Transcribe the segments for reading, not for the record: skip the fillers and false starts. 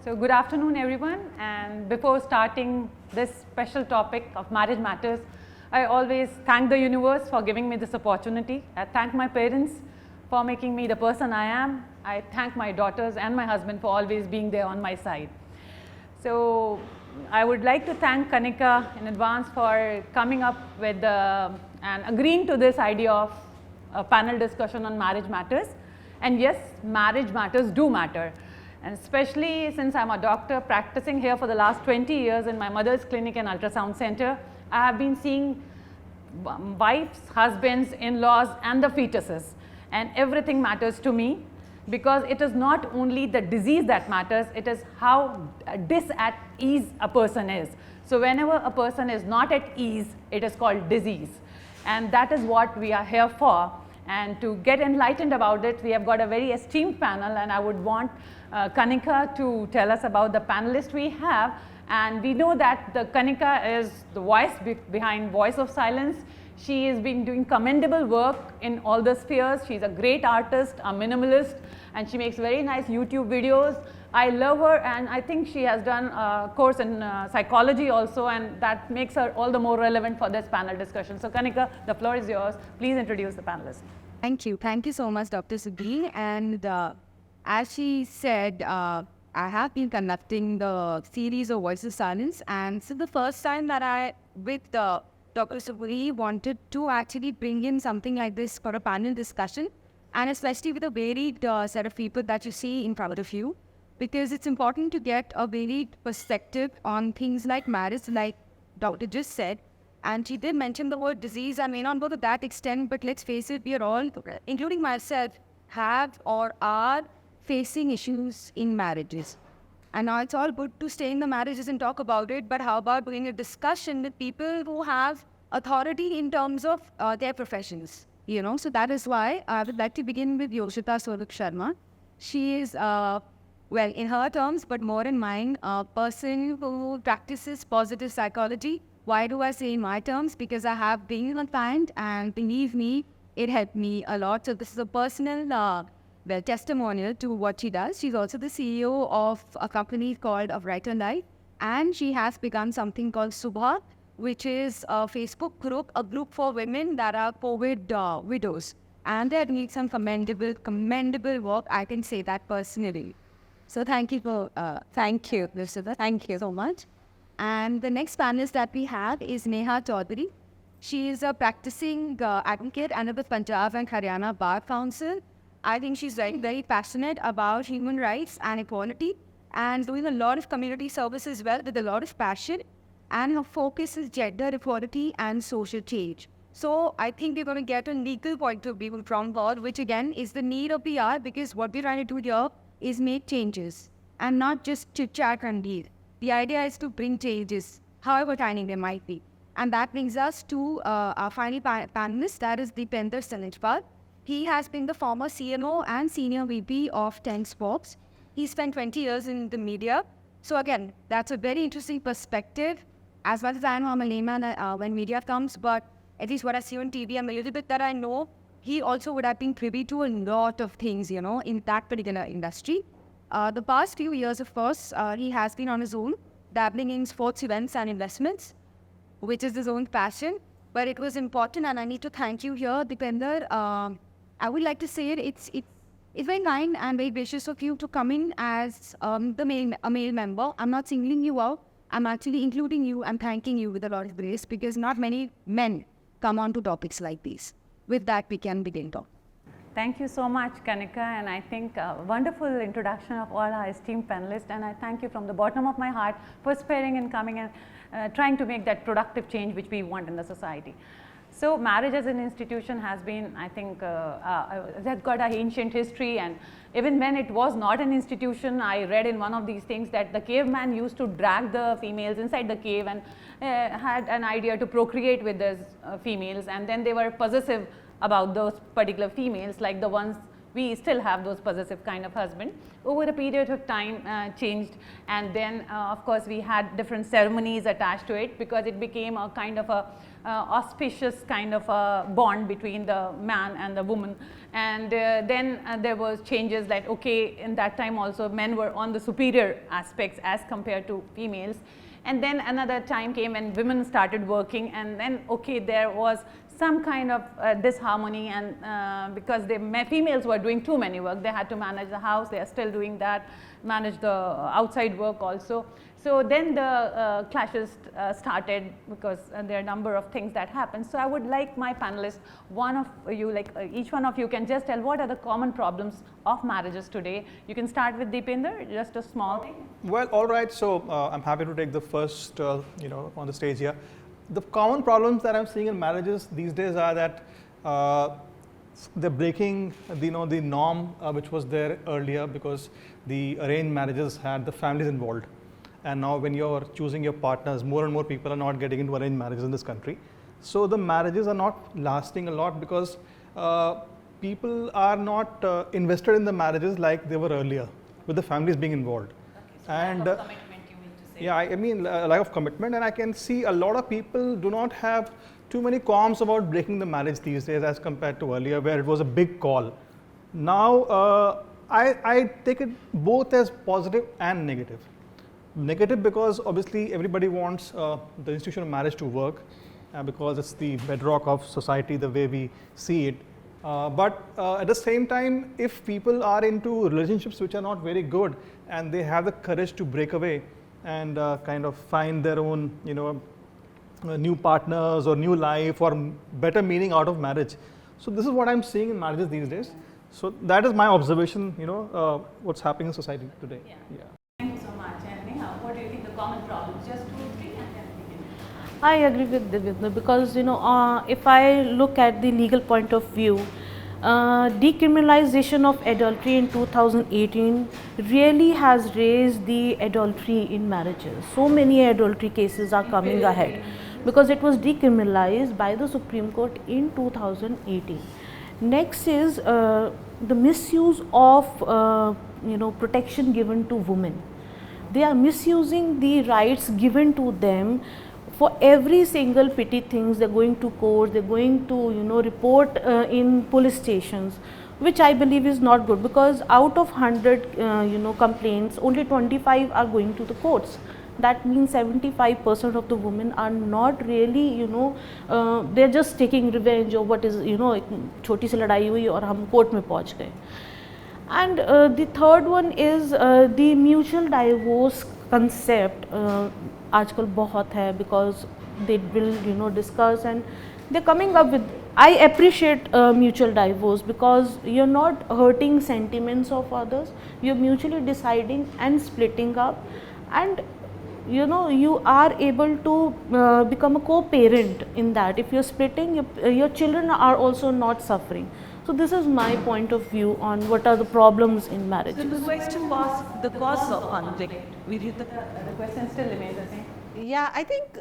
So good afternoon everyone, and before starting this special topic of marriage matters, I always thank the universe for giving me this opportunity. I thank my parents for making me the person I am. I thank my daughters and my husband for always being there on my side. So I would like to thank Kanika in advance for coming up with and agreeing to this idea of a panel discussion on marriage matters. And yes, marriage matters do matter. And especially since I'm a doctor practicing here for the last 20 years in my mother's clinic and ultrasound center, I have been seeing wives, husbands, in-laws and the fetuses, and everything matters to me, because it is not only the disease that matters, it is how dis at ease a person is. So whenever a person is not at ease, it is called disease, and that is what we are here for. And to get enlightened about it, we have got a very esteemed panel, and I would want Kanika to tell us about the panelists we have. And we know that the Kanika is the voice behind Voice of Silence. She has been doing commendable work in all the spheres. She's a great artist, a minimalist, and she makes very nice YouTube videos. I love her, and I think she has done a course in psychology also, and that makes her all the more relevant for this panel discussion. So Kanika, the floor is yours. Please introduce the panelists. Thank you. Thank you so much, Dr.Suboohi. And as she said, I have been conducting the series of Voice of Silence, and this is the first time that I, with Dr.Suboohi, wanted to actually bring in something like this for a panel discussion, and especially with a varied set of people that you see in front of you, because it's important to get a varied perspective on things like marriage, like Doctor just said. And she did mention the word disease. I may not go to that extent, but let's face it, we are all, including myself, have or are facing issues in marriages. And now it's all good to stay in the marriages and talk about it, but how about doing a discussion with people who have authority in terms of their professions, you know? So that is why I would like to begin with Yoshita Sharma. She is, well, in her terms, but more in mine, a person who practices positive psychology. Why do I say in my terms? Because I have been a client, and believe me, it helped me a lot. So this is a personal well, testimonial to what she does. She's also the CEO of a company called Of Right and Life, and she has begun something called Subha, which is a Facebook group, a group for women that are COVID widows. And they're doing some commendable work. I can say that personally. So thank you for, thank you, Yoshita. Thank you so much. And the next panelist that we have is Neyha Choudhary. She is a practicing advocate under the Punjab and Haryana Bar Council. I think she's very, very passionate about human rights and equality, and doing a lot of community service as well with a lot of passion. And her focus is gender equality and social change. So I think we're going to get a legal point of view from her, which again is the need of the hour, because what we're trying to do here is make changes and not just chit chat and deal. The idea is to bring changes, however tiny they might be. And that brings us to our final panelist, that is Deepender Sehajpal. He has been the former CMO and senior VP of 10 Sports. He spent 20 years in the media. So again, that's a very interesting perspective. As much as I know, I'm a layman when media comes, but at least what I see on TV, I'm a little bit that I know. He also would have been privy to a lot of things, you know, in that particular industry. The past few years, of course, he has been on his own, dabbling in sports events and investments, which is his own passion. But it was important, and I need to thank you here, Deepender. I would like to say it's very kind and very gracious of you to come in as a male member. I'm not singling you out. I'm actually including you and thanking you with a lot of grace, because not many men come on to topics like these. With that, we can begin talk. Thank you so much, Kanika, and I think a wonderful introduction of all our esteemed panelists, and I thank you from the bottom of my heart for sparing and coming and trying to make that productive change which we want in the society. So marriage as an institution has been, I think, has got an ancient history, and even when it was not an institution, I read in one of these things that the caveman used to drag the females inside the cave and had an idea to procreate with those females, and then they were possessive about those particular females, like the ones we still have those possessive kind of husband. Over a period of time changed, and then of course we had different ceremonies attached to it, because it became a kind of a auspicious kind of a bond between the man and the woman. And then there was changes, like okay, in that time also men were on the superior aspects as compared to females. And then another time came when women started working, and then okay, there was some kind of disharmony, and because the females were doing too many work, they had to manage the house, they are still doing that, manage the outside work also. So then the clashes started, because there are a number of things that happen. So I would like my panelists, one of you, like each one of you can just tell what are the common problems of marriages today. You can start with Deepender, just a small thing. Well, all right. So I'm happy to take the first, on the stage here. The common problems that I'm seeing in marriages these days are that they're breaking the norm which was there earlier, because the arranged marriages had the families involved. And now when you're choosing your partners, more and more people are not getting into arranged marriages in this country. So the marriages are not lasting a lot, because people are not invested in the marriages like they were earlier, with the families being involved. Okay, so and lack of commitment, you mean to say? Yeah, I mean lack of commitment, and I can see a lot of people do not have too many qualms about breaking the marriage these days as compared to earlier, where it was a big call. Now I take it both as positive and negative. Negative because obviously everybody wants the institution of marriage to work, because it's the bedrock of society the way we see it. But at the same time, if people are into relationships which are not very good, and they have the courage to break away and kind of find their own new partners or new life or better meaning out of marriage. So this is what I'm seeing in marriages these days. So that is my observation, what's happening in society today. Yeah. Thank you so much. And Neyha, what do you think the common problems? Just 2 or 3 and then we can. I agree with Deepender, because if I look at the legal point of view, decriminalization of adultery in 2018 really has raised the adultery in marriages. So many adultery cases are coming ahead because it was decriminalized by the Supreme Court in 2018. Next is the misuse of protection given to women. They are misusing the rights given to them for every single petty things. They're going to court, they're going to report in police stations, which I believe is not good, because out of 100 complaints, only 25 are going to the courts. That means 75% of the women are not really they're just taking revenge, or what is choti si ladai hui aur hum court mein pahunch gaye. And the third one is the mutual divorce concept. आजकल बहुत है, because they will discuss and they're coming up with. I appreciate mutual divorce, because you're not hurting sentiments of others, you're mutually deciding and splitting up, and you are able to become a co-parent in that. If you're splitting, your children are also not suffering. So this is my point of view on what are the problems in marriages. So the question was the cause of conflict. The question still remains the same. Yeah, I think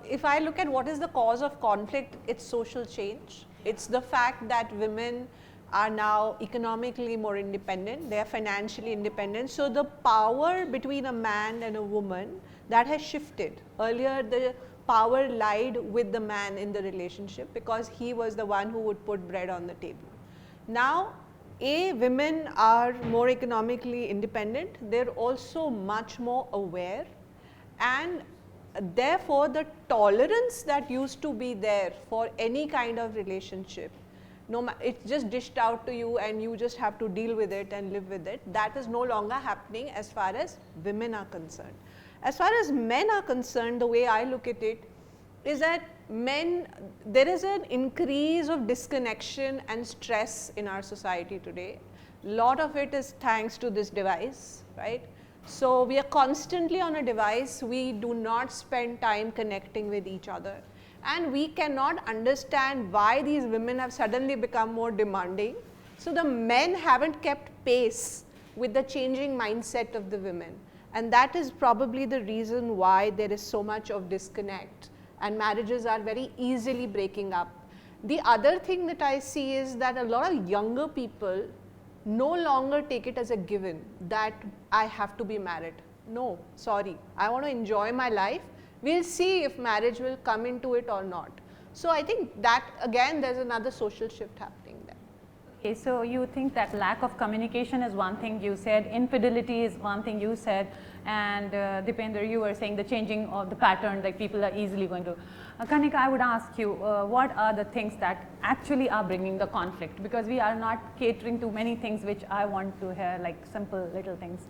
if I look at what is the cause of conflict, it's social change. It's the fact that women are now economically more independent, they are financially independent. So the power between a man and a woman, that has shifted. Earlier the power lied with the man in the relationship, because he was the one who would put bread on the table. Now, women are more economically independent, they're also much more aware, and therefore the tolerance that used to be there for any kind of relationship, it's just dished out to you and you just have to deal with it and live with it, that is no longer happening as far as women are concerned. As far as men are concerned, the way I look at it is that there is an increase of disconnection and stress in our society today. A lot of it is thanks to this device, right? So we are constantly on a device, we do not spend time connecting with each other, and we cannot understand why these women have suddenly become more demanding. So the men haven't kept pace with the changing mindset of the women, and that is probably the reason why there is so much of disconnect and marriages are very easily breaking up. The other thing that I see is that a lot of younger people no longer take it as a given that I have to be married. No, sorry, I want to enjoy my life. We'll see if marriage will come into it or not. So I think that again there's another social shift happening there. Okay, so you think that lack of communication is one thing you said, infidelity is one thing you said, and Deepender, you were saying the changing of the pattern, like people are easily going to. Kanika, I would ask you, what are the things that actually are bringing the conflict? Because we are not catering to many things which I want to hear, like simple little things.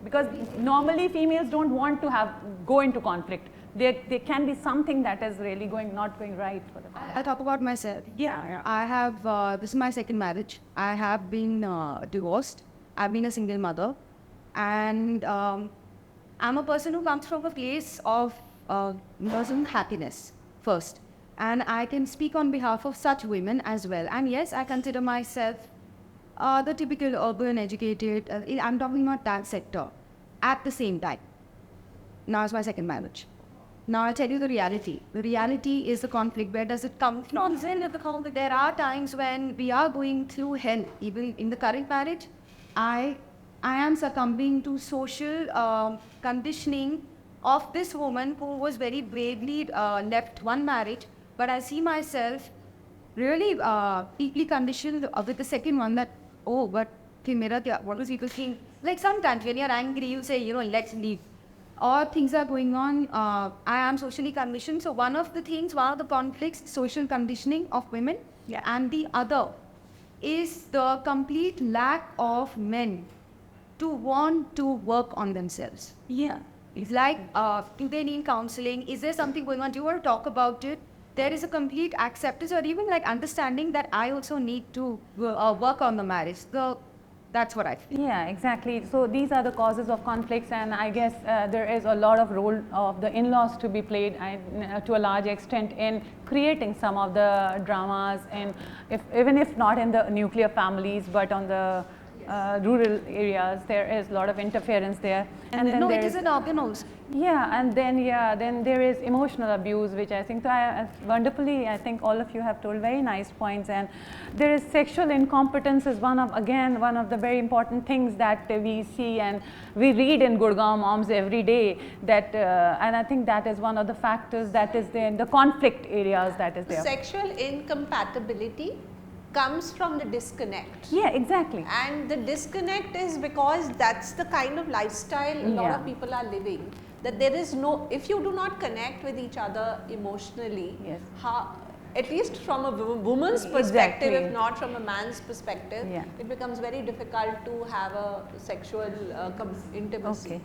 Because normally females don't want to go into conflict. There can be something that is really not going right for the conflict. I'll talk about myself. Yeah, I have, this is my second marriage. I have been divorced. I've been a single mother. And I'm a person who comes from a place of personal happiness first. And I can speak on behalf of such women as well. And yes, I consider myself the typical urban educated, I'm talking about that sector at the same time. Now it's my second marriage. Now I'll tell you the reality. The reality is the conflict. Where does it come from? There are times when we are going through hell. Even in the current marriage, I am succumbing to social conditioning of this woman who was very bravely left one marriage. But I see myself really deeply conditioned with the second one that, oh, but what was people think? Like sometimes when you're angry, you say, let's leave. Or things are going on, I am socially conditioned. So one of the conflicts, social conditioning of women. Yeah. And the other is the complete lack of men to want to work on themselves. Yeah. It's like, do they need counseling? Is there something going on? Do you want to talk about it? There is a complete acceptance or even like understanding that I also need to work on the marriage. That's what I feel. Yeah, exactly. So these are the causes of conflicts, and I guess there is a lot of role of the in-laws to be played to a large extent in creating some of the dramas, and even if not in the nuclear families, but on the rural areas, there is a lot of interference there. And then it is an organ also. Yeah, and then there is emotional abuse, which I think wonderfully, I think all of you have told very nice points. And there is sexual incompetence is one of the very important things that we see and we read in Gurgaon Moms every day. That and I think that is one of the factors that is there in the conflict areas that is there. Sexual incompatibility comes from the disconnect. Yeah, exactly. And the disconnect is because that's the kind of lifestyle a lot of people are living. That there is no, if you do not connect with each other emotionally, yes. At least from a woman's perspective, if not from a man's perspective, it becomes very difficult to have a sexual intimacy.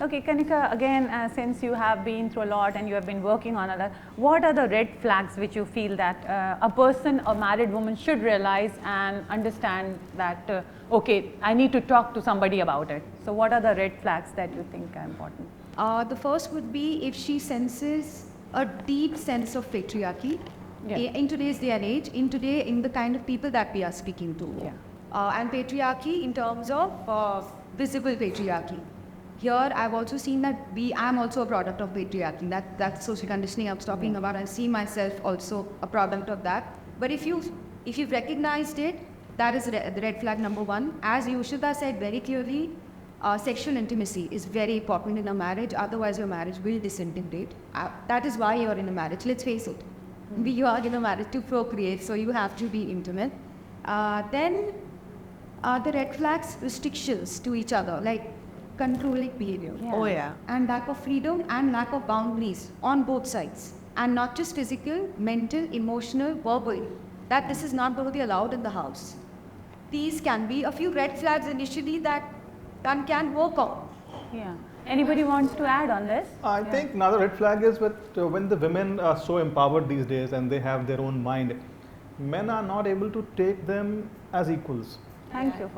Okay, Kanika, again, since you have been through a lot and you have been working on that, what are the red flags which you feel that a person, a married woman should realize and understand that, okay, I need to talk to somebody about it. So what are the red flags that you think are important? The first would be if she senses a deep sense of patriarchy in today's day and age, in the kind of people that we are speaking to. And patriarchy in terms of visible patriarchy. Here, I've also seen that I'm also a product of patriarchy. That's social conditioning I was talking about. I see myself also a product of that. But if you've recognized it, that is the red flag number one. As Yoshita said very clearly, sexual intimacy is very important in a marriage. Otherwise, your marriage will disintegrate. That is why you're in a marriage. Let's face it. You are in a marriage to procreate, so you have to be intimate. Then the red flags, restrictions to each other, like controlling behavior. And lack of freedom and lack of boundaries on both sides. And not just physical, mental, emotional, verbal. That this is not going to be allowed in the house. These can be a few red flags initially that one can work on. Yeah. Anybody wants to add on this? I think another red flag is when the women are so empowered these days and they have their own mind, men are not able to take them as equals. Thank you.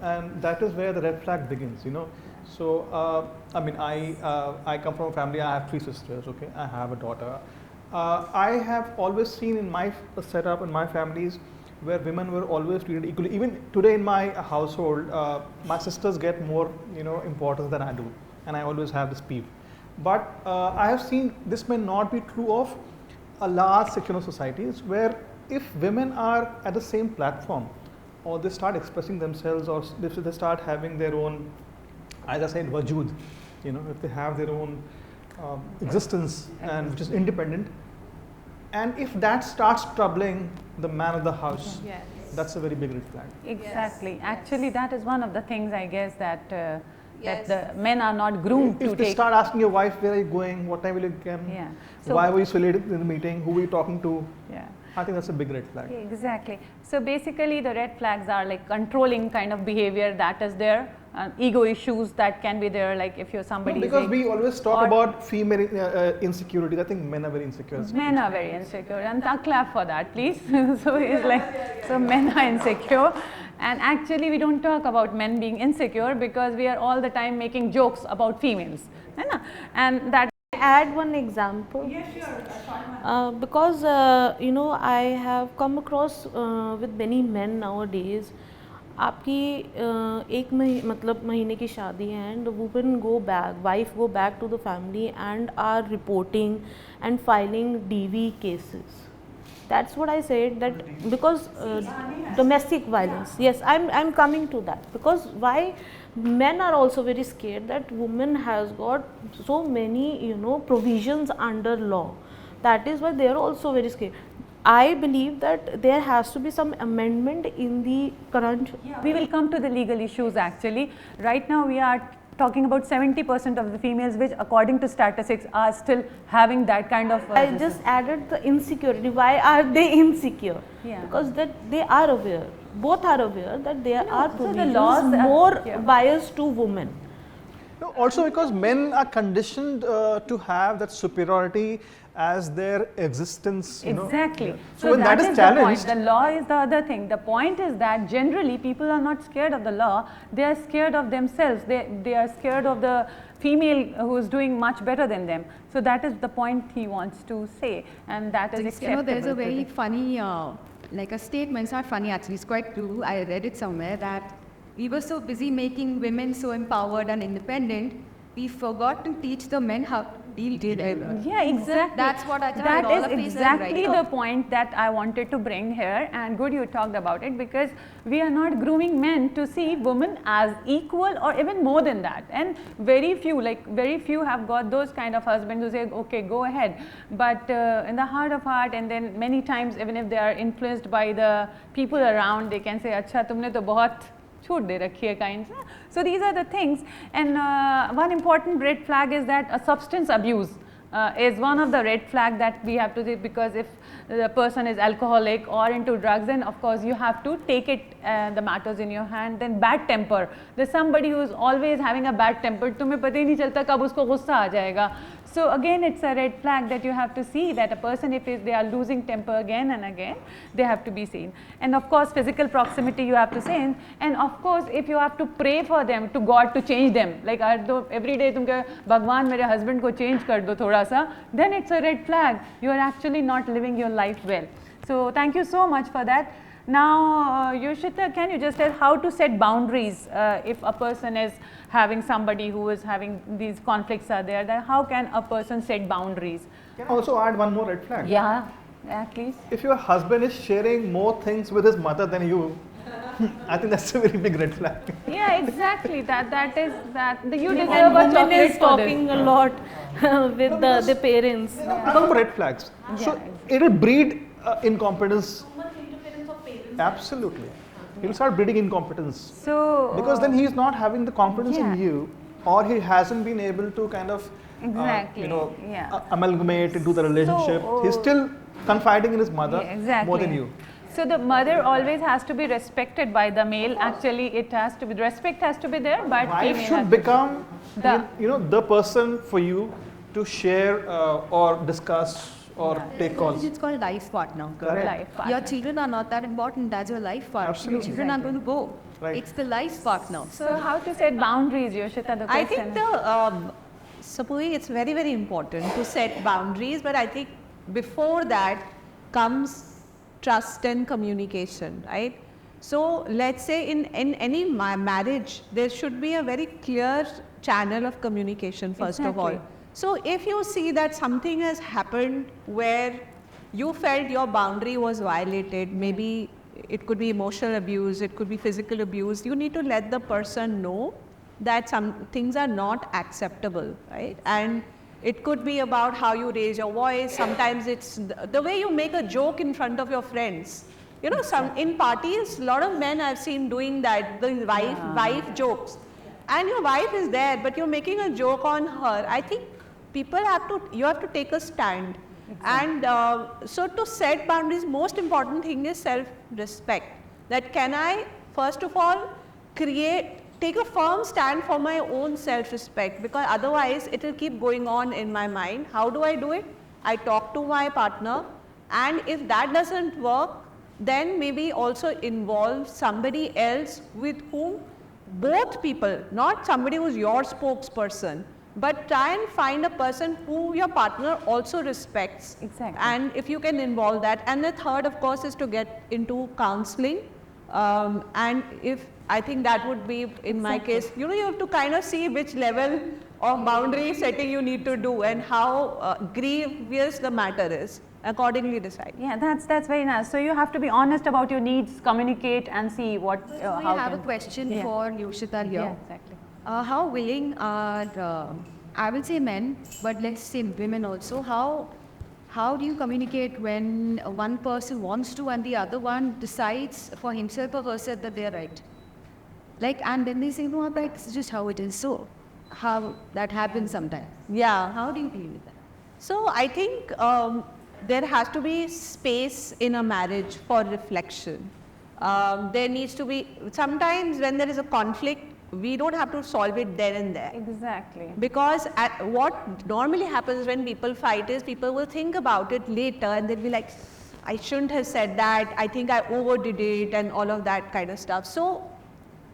And that is where the red flag begins. So I mean, I come from a family. I have 3 sisters. Okay, I have a daughter. I have always seen in my setup in my families where women were always treated equally. Even today in my household, my sisters get more importance than I do, and I always have this peeve. But I have seen this may not be true of a large section of societies where if women are at the same platform, or they start expressing themselves, or if they start having their own, as I said, wajood, if they have their own existence and which is independent, and if that starts troubling the man of the house, Yes. that's a very big red flag. Exactly. Yes. Actually, that is one of the things, I guess, that Yes. that the men are not groomed If to they take. start asking your wife, where are you going, what time will you come, Yeah. So, why were you so late in the meeting, who were you talking to, yeah. I think that's a big red flag. Exactly. So basically, the red flags are like controlling kind of behavior that is there, ego issues that can be there. Like if you're somebody. No, because we always talk or- about female insecurity. I think men are very insecure. Men are very insecure, and a clap for that, please. So it's like, so men are insecure, and actually we don't talk about men being insecure because we are all the time making jokes about females, है ना? And that. Add one example. Yeah, sure. Because I have come across with many men nowadays. आपकी एक मतलब महीने की शादी है and women go back, wife go back to the family and are reporting and filing DV cases. That's what I said, that because domestic violence. Yes, I'm coming to that, because why men are also very scared that women has got so many provisions under law. That is why they are also very scared. I believe that there has to be some amendment in the current. We will come to the legal issues actually. Right now we are talking about 70% of the females which according to statistics are still having that kind of. I just added the insecurity. Why are they insecure? Yeah. Because that they are aware, both are aware that there are so the provisions laws are- more yeah. biased to women. No, also because men are conditioned to have that superiority as their existence. Exactly. Yeah. So when that is the challenged, point. The law is the other thing. The point is that generally people are not scared of the law. They are scared of themselves. They are scared of the female who is doing much better than them. So that is the point he wants to say, and that is acceptable. There's a to very the- funny, like a statement, it's not funny actually, it's quite true. I read it somewhere that we were so busy making women so empowered and independent, we forgot to teach the men how to deal with it. Yeah, exactly. That's what I thought That all is of these are exactly right. the point that I wanted to bring here, and good you talked about it, because we are not grooming men to see women as equal or even more than that. And very few have got those kind of husbands who say, okay, go ahead. But in the heart of heart, and then many times even if they are influenced by the people around, they can say, अच्छा तुमने तो बहुत छूट दे रखी है kind. So these are the things, and one important red flag is that a substance abuse is one of the red flag that we have to see, because if the person is alcoholic or into drugs, then of course you have to take it the matters in your hand. Then bad temper, there's somebody who is always having a bad temper, तुम्हें पता ही नहीं चलता कब उसको गुस्सा आ जाएगा. So again it's a red flag that you have to see that a person, if they are losing temper again and again, they have to be seen. And of course physical proximity you have to say, and of course if you have to pray for them to God to change them, like every day तुम कहे भगवान मेरे husband को change कर दो थोड़ा सा, then it's a red flag. You are actually not living your life well. So thank you so much for that. Now Yoshita, can you just tell how to set boundaries if a person is having somebody who is having these conflicts are there, then how can a person set boundaries? can I also add one more red flag. Yeah, please. If your husband is sharing more things with his mother than you, I think that's a very big red flag. Yeah, exactly. That is you And deserve a women chocolate is for this. talking a lot with the parents. Some red flags. So it'll breed incompetence. Absolutely. He'll start breeding incompetence. So Because then he's not having the confidence in you, or he hasn't been able to kind of Exactly, yeah. amalgamate into the relationship. He's still confiding in his mother yeah, exactly. more than you. So the mother always has to be respected by the male. Actually, it has to be, respect has to be there, but Wife female should has to be- become The- the person for you to share or discuss or take calls. It's called life partner. Correct. life Your partner. children are not that important as your life partner. Absolutely. Your children are going to go. Right. It's the life partner. So how to set boundaries, Yoshita? The I question. think Suboohi, it's very, very important to set boundaries, but I think before that comes trust and communication, right? So let's say in any marriage, there should be a very clear channel of communication first of all. Exactly. So if you see that something has happened where you felt your boundary was violated, maybe it could be emotional abuse, it could be physical abuse. You need to let the person know that some things are not acceptable, right? And it could be about how you raise your voice. Sometimes it's the way you make a joke in front of your friends. You know, in parties, a lot of men I've seen doing that, the wife jokes. And your wife is there, but you're making a joke on her. I think you have to take a stand. And so to set boundaries, most important thing is self-respect. That can I, first of all, take a firm stand for my own self-respect, because otherwise it will keep going on in my mind. How do I do it? I talk to my partner, and if that doesn't work, then maybe also involve somebody else with whom both people, not somebody who's your spokesperson, but try and find a person who your partner also respects. Exactly. And if you can involve that. And the third, of course, is to get into counseling. And if I think that would be, in my case, you know, you have to kind of see which level of boundary setting you need to do and how grievous the matter is. Accordingly decide. Yeah, that's very nice. So you have to be honest about your needs, communicate, and see what. I have a question for Yoshita here. Yeah, exactly. How willing are, I will say men, but let's say women also, how do you communicate when one person wants to and the other one decides for himself or herself that they are right? Like, and then they say, no, that's just how it is. So, how that happens sometimes. Yeah. How do you deal with that? So I think there has to be space in a marriage for reflection. There needs to be, sometimes when there is a conflict, we don't have to solve it then and there. Exactly. Because what normally happens when people fight is people will think about it later and they'll be like, I shouldn't have said that, I think I overdid it, and all of that kind of stuff. So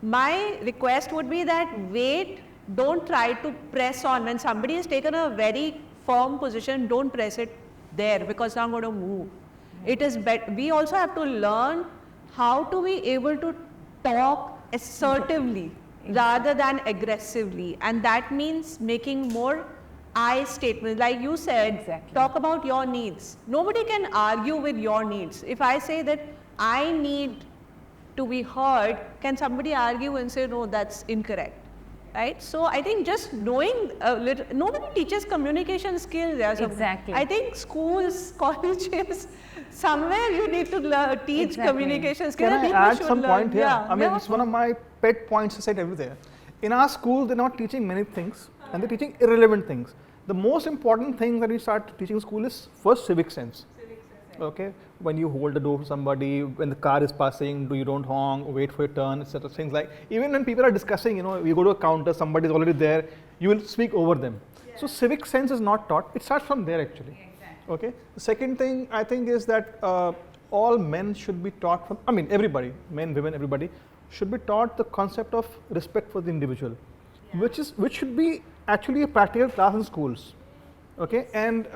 my request would be that wait, don't try to press on. When somebody has taken a very firm position, don't press it there, because it's not going to move. It is we also have to learn how to be able to talk assertively rather than aggressively, and that means making more I statements. Like you said, talk about your needs. Nobody can argue with your needs. If I say that I need to be heard, can somebody argue and say, no, that's incorrect? Right? So I think just knowing nobody teaches communication skills there. So Exactly. I think schools, colleges, somewhere you need to teach communication skills. Can I People add should some learn. point here? Yeah. I mean, it's one of my pet points I said everywhere. In our school, they're not teaching many things, and they're teaching irrelevant things. The most important thing that we start teaching in school is first civic sense. Okay, when you hold the door for somebody, when the car is passing, you don't honk, wait for your turn, etc. Things like, even when people are discussing, you know, you go to a counter, somebody is already there, you will speak over them. So civic sense is not taught. It starts from there actually. Okay. The second thing I think is that all men should be taught from. I mean, everybody, men, women, everybody should be taught the concept of respect for the individual, which should be actually a practical class in schools. Okay, and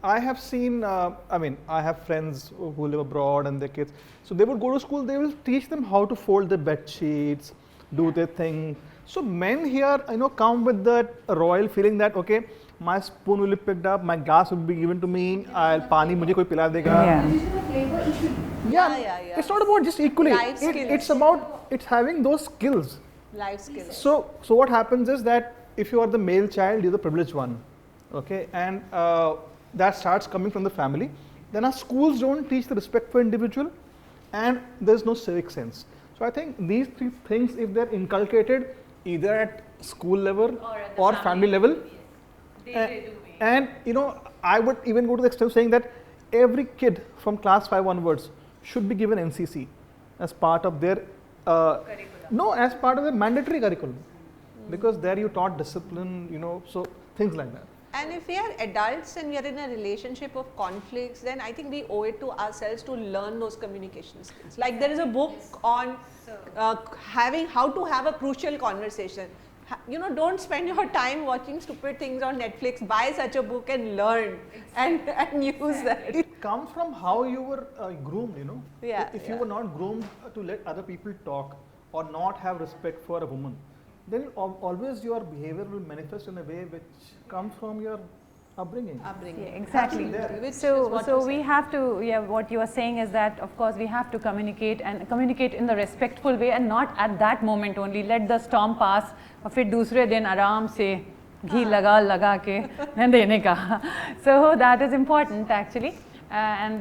I have seen, I mean, I have friends who live abroad and their kids, so they would go to school, they will teach them how to fold their bed sheets, do their thing. So men here, you know, come with that royal feeling that, okay, my spoon will be picked up, my glass will be given to me, I'll pani mujhe koi pila dega. Yeah. It's not about just equally, it's about, it's having those skills. Life skills. So what happens is that if you are the male child, you're the privileged one. Okay, and that starts coming from the family. Then our schools don't teach the respect for individual, and there's no civic sense. So I think these three things, if they're inculcated either at school level or family level, and you know, I would even go to the extent of saying that every kid from class 5 onwards should be given NCC as part of their as part of their mandatory curriculum, because there you taught discipline, you know, so things like that. And if we are adults and we are in a relationship of conflicts, then I think we owe it to ourselves to learn those communication skills. Like there is a book on how to have a crucial conversation. You know, don't spend your time watching stupid things on Netflix. Buy such a book and learn and use that. It comes from how you were groomed, you know. Yeah, if you were not groomed to let other people talk or not have respect for a woman, then always your behavior will manifest in a way which comes from your upbringing. Upbringing. Exactly. Absolutely. Which is So, what so you we said. have to, yeah, what you are saying is that of course we have to communicate and communicate in the respectful way and not at that moment only. Let the storm pass और फिर दूसरे दिन आराम से घी लगा के देने का. So that is important actually. And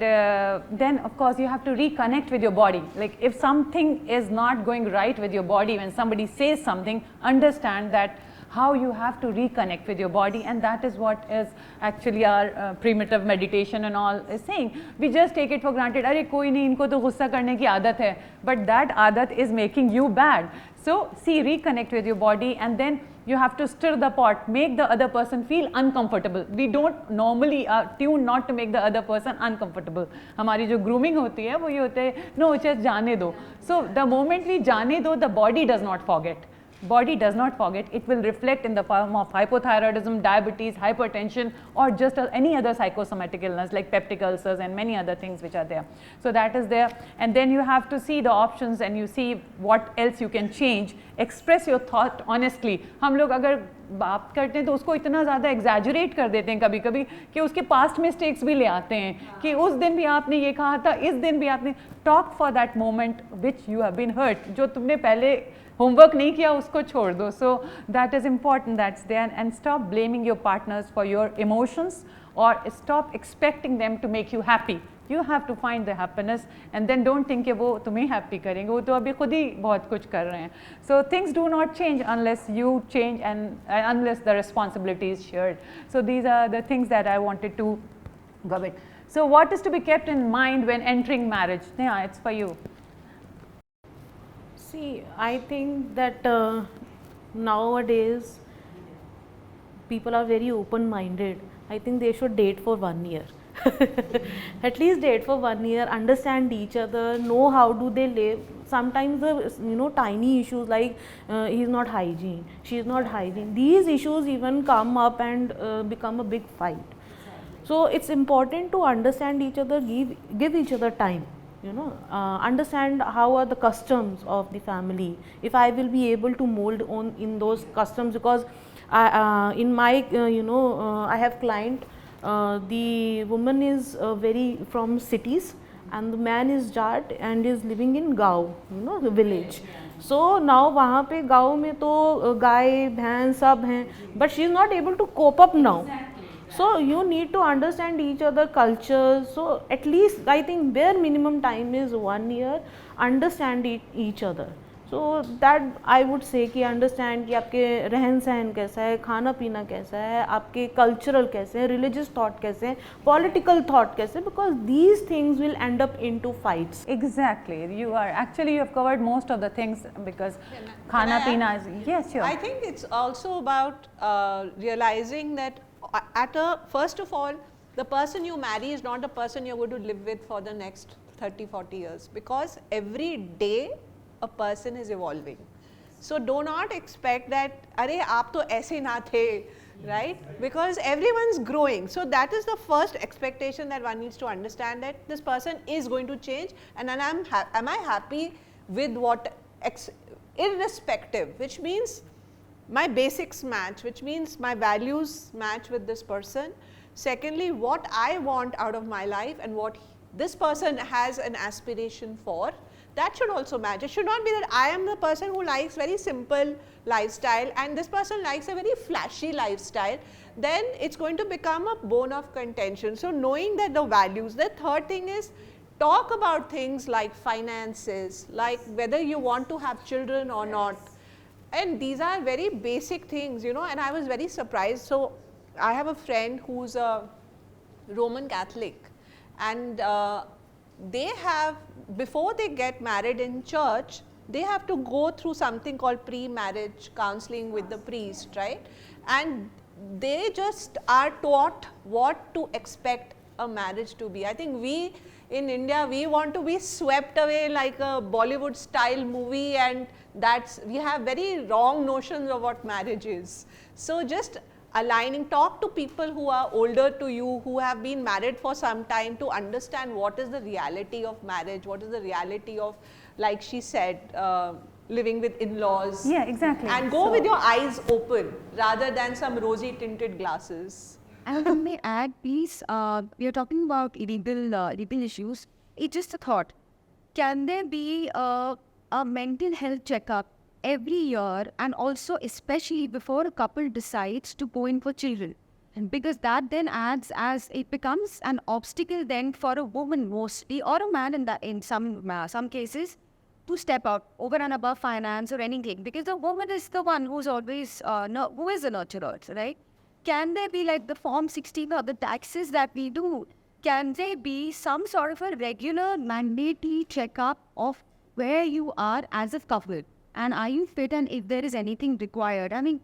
then of course you have to reconnect with your body. Like if something is not going right with your body, when somebody says something, understand that how you have to reconnect with your body, and that is what is actually our primitive meditation and all is saying. We just take it for granted. अरे कोई नहीं, इनको तो गुस्सा करने की आदत है, but that आदत is making you bad. So see, reconnect with your body, and then you have to stir the pot, make the other person feel uncomfortable. We don't normally tune not to make the other person uncomfortable. हमारी जो grooming होती है वो ये होते है, no, just जाने दो. So the moment we जाने दो, the body does not forget. Body does not forget. It will reflect in the form of hypothyroidism, diabetes, hypertension, or just any other psychosomatic illness like peptic ulcers and many other things which are there. So that is there, and then you have to see the options and you see what else you can change. Express your thought honestly. हम लोग अगर बात करते हैं तो उसको इतना ज़्यादा एग्जैजरेट कर देते हैं कभी कभी कि उसके पास्ट मिस्टेक्स भी ले आते हैं कि उस दिन भी आपने ये कहा था, इस दिन भी आपने. Talk for that moment which you have been hurt. जो तुमने पहले होमवर्क नहीं किया उसको छोड़ दो. So that is important, that's there. And stop blaming your partners for your emotions और stop expecting them to make you happy. You have to find the happiness, and then don't think कि वो तुम्हें happy करेंगे, वो तो अभी खुद ही बहुत कुछ कर रहे हैं. So things do not change unless you change and unless the responsibility is shared. So these are the things that I wanted to go with. So what is to be kept in mind when entering marriage? Neyha, it's for you. See, I think that nowadays people are very open-minded. I think they should date for 1 year. At least date for 1 year, understand each other, know how do they live. Sometimes the tiny issues like he's not hygiene, she's not hygiene, these issues even come up and become a big fight. So it's important to understand each other, give each other time. Understand how are the customs of the family, if I will be able to mold on in those customs, because in my I have client, the woman is very from cities and the man is Jat and is living in गाँव, the village. So now वहाँ पे गाँव में तो गाय भैंस सब हैं, but she is not able to cope up now. So you need to understand each other cultures. So at least I think bare minimum time is 1 year. Understand each other. So that I would say कि understand कि आपके रहन सहन कैसा है, खाना पीना कैसा है, आपके cultural कैसे हैं, religious thought कैसे हैं, political thought कैसे, because these things will end up into fights. Exactly. You are actually, you have covered most of the things, because khana pina is, yes, sure. I think it's also about realizing that first of all, the person you marry is not the person you're going to live with for the next 30-40 years, because every day a person is evolving. So do not expect that अरे आप तो ऐसे ना थे, right? Because everyone's growing. So that is the first expectation that one needs to understand, that this person is going to change, and then am I happy with what irrespective, which means my basics match, which means my values match with this person. Secondly, what I want out of my life and what this person has an aspiration for, that should also match. It should not be that I am the person who likes very simple lifestyle and this person likes a very flashy lifestyle, then it's going to become a bone of contention. So knowing that the values. The third thing is, talk about things like finances, like whether you want to have children or not. And these are very basic things, and I was very surprised. So I have a friend who's a Roman Catholic, and they have, before they get married in church, they have to go through something called pre-marriage counseling with the priest, right? And they just are taught what to expect a marriage to be. I think we in India, we want to be swept away like a Bollywood style movie, and we have very wrong notions of what marriage is. So just aligning, talk to people who are older to you, who have been married for some time, to understand what is the reality of marriage, what is the reality of, like she said, living with in-laws. Yeah, exactly. And go with your eyes open rather than some rosy tinted glasses. And if I may add, please, we are talking about legal issues. It's just a thought. Can there be a mental health checkup every year, and also especially before a couple decides to go in for children? And because that then adds, as it becomes an obstacle then for a woman mostly, or a man in some cases, to step out over and above finance or anything, because the woman is the one who's always who is a nurturer, right? Can there be like the Form 16 or the taxes that we do? Can there be some sort of a regular mandatory checkup of where you are as a couple, and are you fit, and if there is anything required? I mean,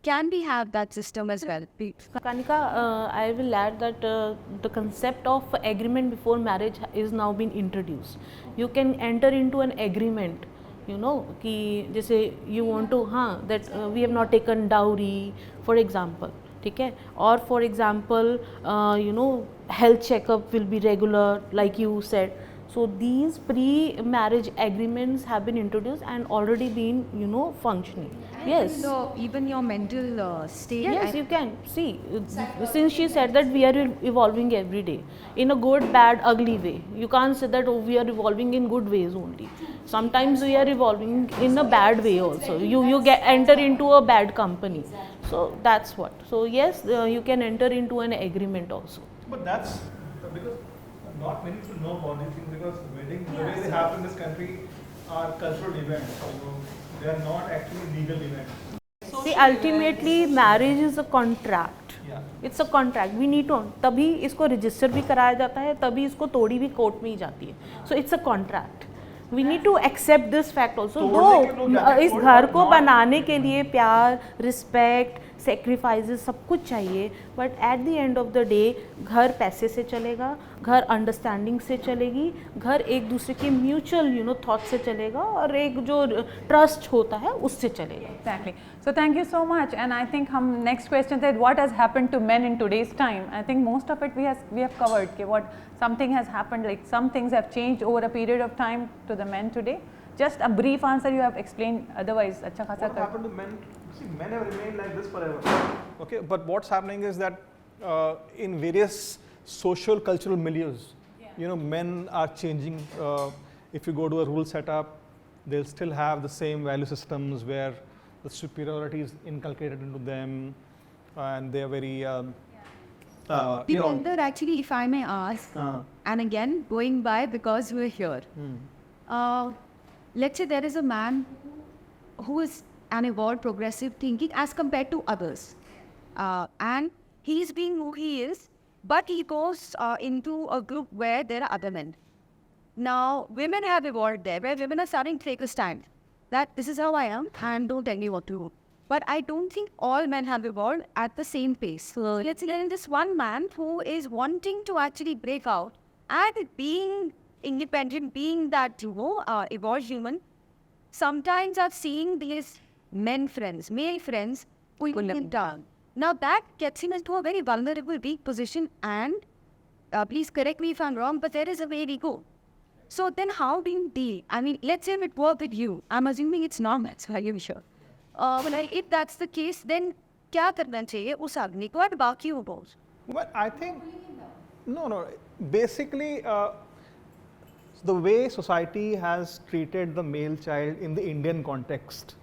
can we have that system as well? Kanika, I will add that the concept of agreement before marriage is now been introduced. You can enter into an agreement, you know, कि जैसे you want to that we have not taken dowry, for example, ठीक है, or for example, you know, health checkup will be regular, like you said. So these pre-marriage agreements have been introduced and already been, you know, functioning. Yes. So even your mental state. Yes, you can see. Since she said that we are evolving every day in a good, bad, ugly way. You can't say that we are evolving in good ways only. Sometimes we are evolving in a bad way also. You enter into a bad company. So that's what. So yes, you can enter into an agreement also. But that's because not many people know about these things, because weddings, the way they happen in this country, are cultural events. You know, they are not actually legal events. See, ultimately marriage is a contract. Yeah. It's a contract. We need to, तभी इसको register भी कराया जाता है, तभी इसको तोड़ी भी कोर्ट में ही जाती है. So it's a contract. We need to accept this fact also. तो इस घर को बनाने के लिए प्यार, respect, sacrifices सब कुछ चाहिए, but at the end of the day घर पैसे से चलेगा, घर understanding से चलेगी, घर एक दूसरे के mutual, you know, thought से चलेगा, और एक जो trust होता है उससे चलेगा. Exactly. So thank you so much. And I think हम next question said what has happened to men in today's time. I think most of it we have covered. कि what something has happened, like some things have changed over a period of time to the men today. Just a brief answer you have explained. Otherwise, अच्छा खासा What happened to men? See, men have remained like this forever. Okay, but what's happening is that in various social cultural milieus, you know, men are changing. If you go to a rural setup, they'll still have the same value systems where the superiority is inculcated into them, and they are very. Deepender, actually, if I may ask, and again going by because we're here. Let's say there is a man who is an evolved progressive thinking as compared to others, and he's being who he is, but he goes into a group where there are other men. Now women have evolved there, where women are starting to take a stand that this is how I am and don't tell me what to do. But I don't think all men have evolved at the same pace. So let's say there is this one man who is wanting to actually break out and being independent, being that, you know, evolved human. Sometimes I've seen these men friends, male friends, pulling him down. Now that gets him into a very vulnerable, weak position, and please correct me if I'm wrong, but there is a way we go. So then how do you deal? I mean, let's say it worked with you. I'm assuming it's normal, so I'm sure. If that's the case, then क्या करना चाहिए उस आदमी को और बाकी वो बोझ? Well, I think no. Basically, the way society has treated the male child in the Indian context,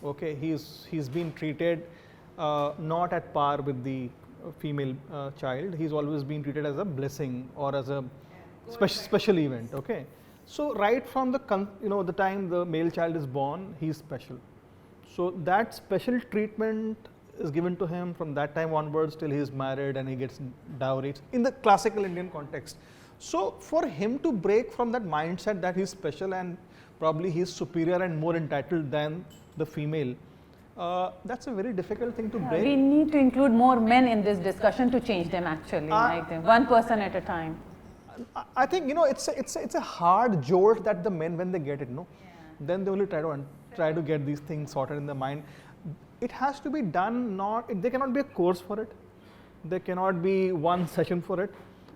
okay, he's been treated not at par with the female child. He's always been treated as a blessing or as a special event. Okay, so right from the time the male child is born, he's special. So that special treatment is given to him from that time onwards till he is married and he gets dowry in the classical Indian context. So for him to break from that mindset that he's special and probably he's superior and more entitled than the female, that's a very difficult thing to break. We need to include more men in this discussion to change them actually, like one person at a time. I think, you know, it's a hard jolt that the men, when they get it, then they only try to get these things sorted in the mind. It has to be done, there cannot be a course for it. There cannot be one session for it.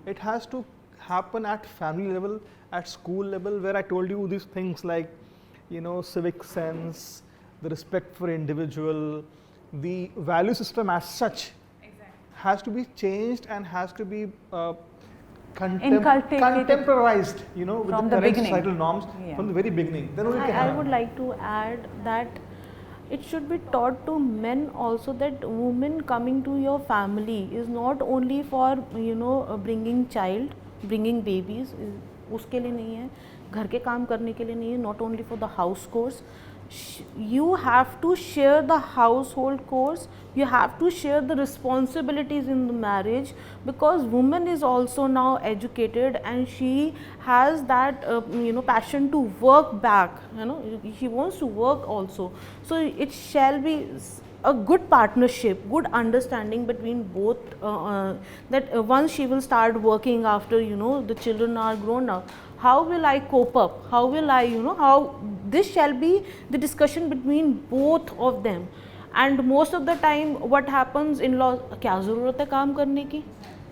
It has to happen at family level, at school level, where I told you these things like, you know, civic sense, the respect for individual, the value system as such has to be changed and has to be Inculcated contemporized, with from the the current beginning. societal norms Yeah. from the very beginning. Then only it can I happen. would like to add that it should be taught to men also that women coming to your family is not only for bringing babies, उसके लिए नहीं है, घर के काम करने के लिए नहीं है, not only for the house chores. You have to share the household chores, you have to share the responsibilities in the marriage, because woman is also now educated and she has that passion to work back, she wants to work also. So it shall be a good partnership, good understanding between both, that once she will start working after the children are grown up, how will I cope up, how will I how this shall be the discussion between both of them. And most of the time what happens, in-laws, क्या ज़रूरत है काम करने की,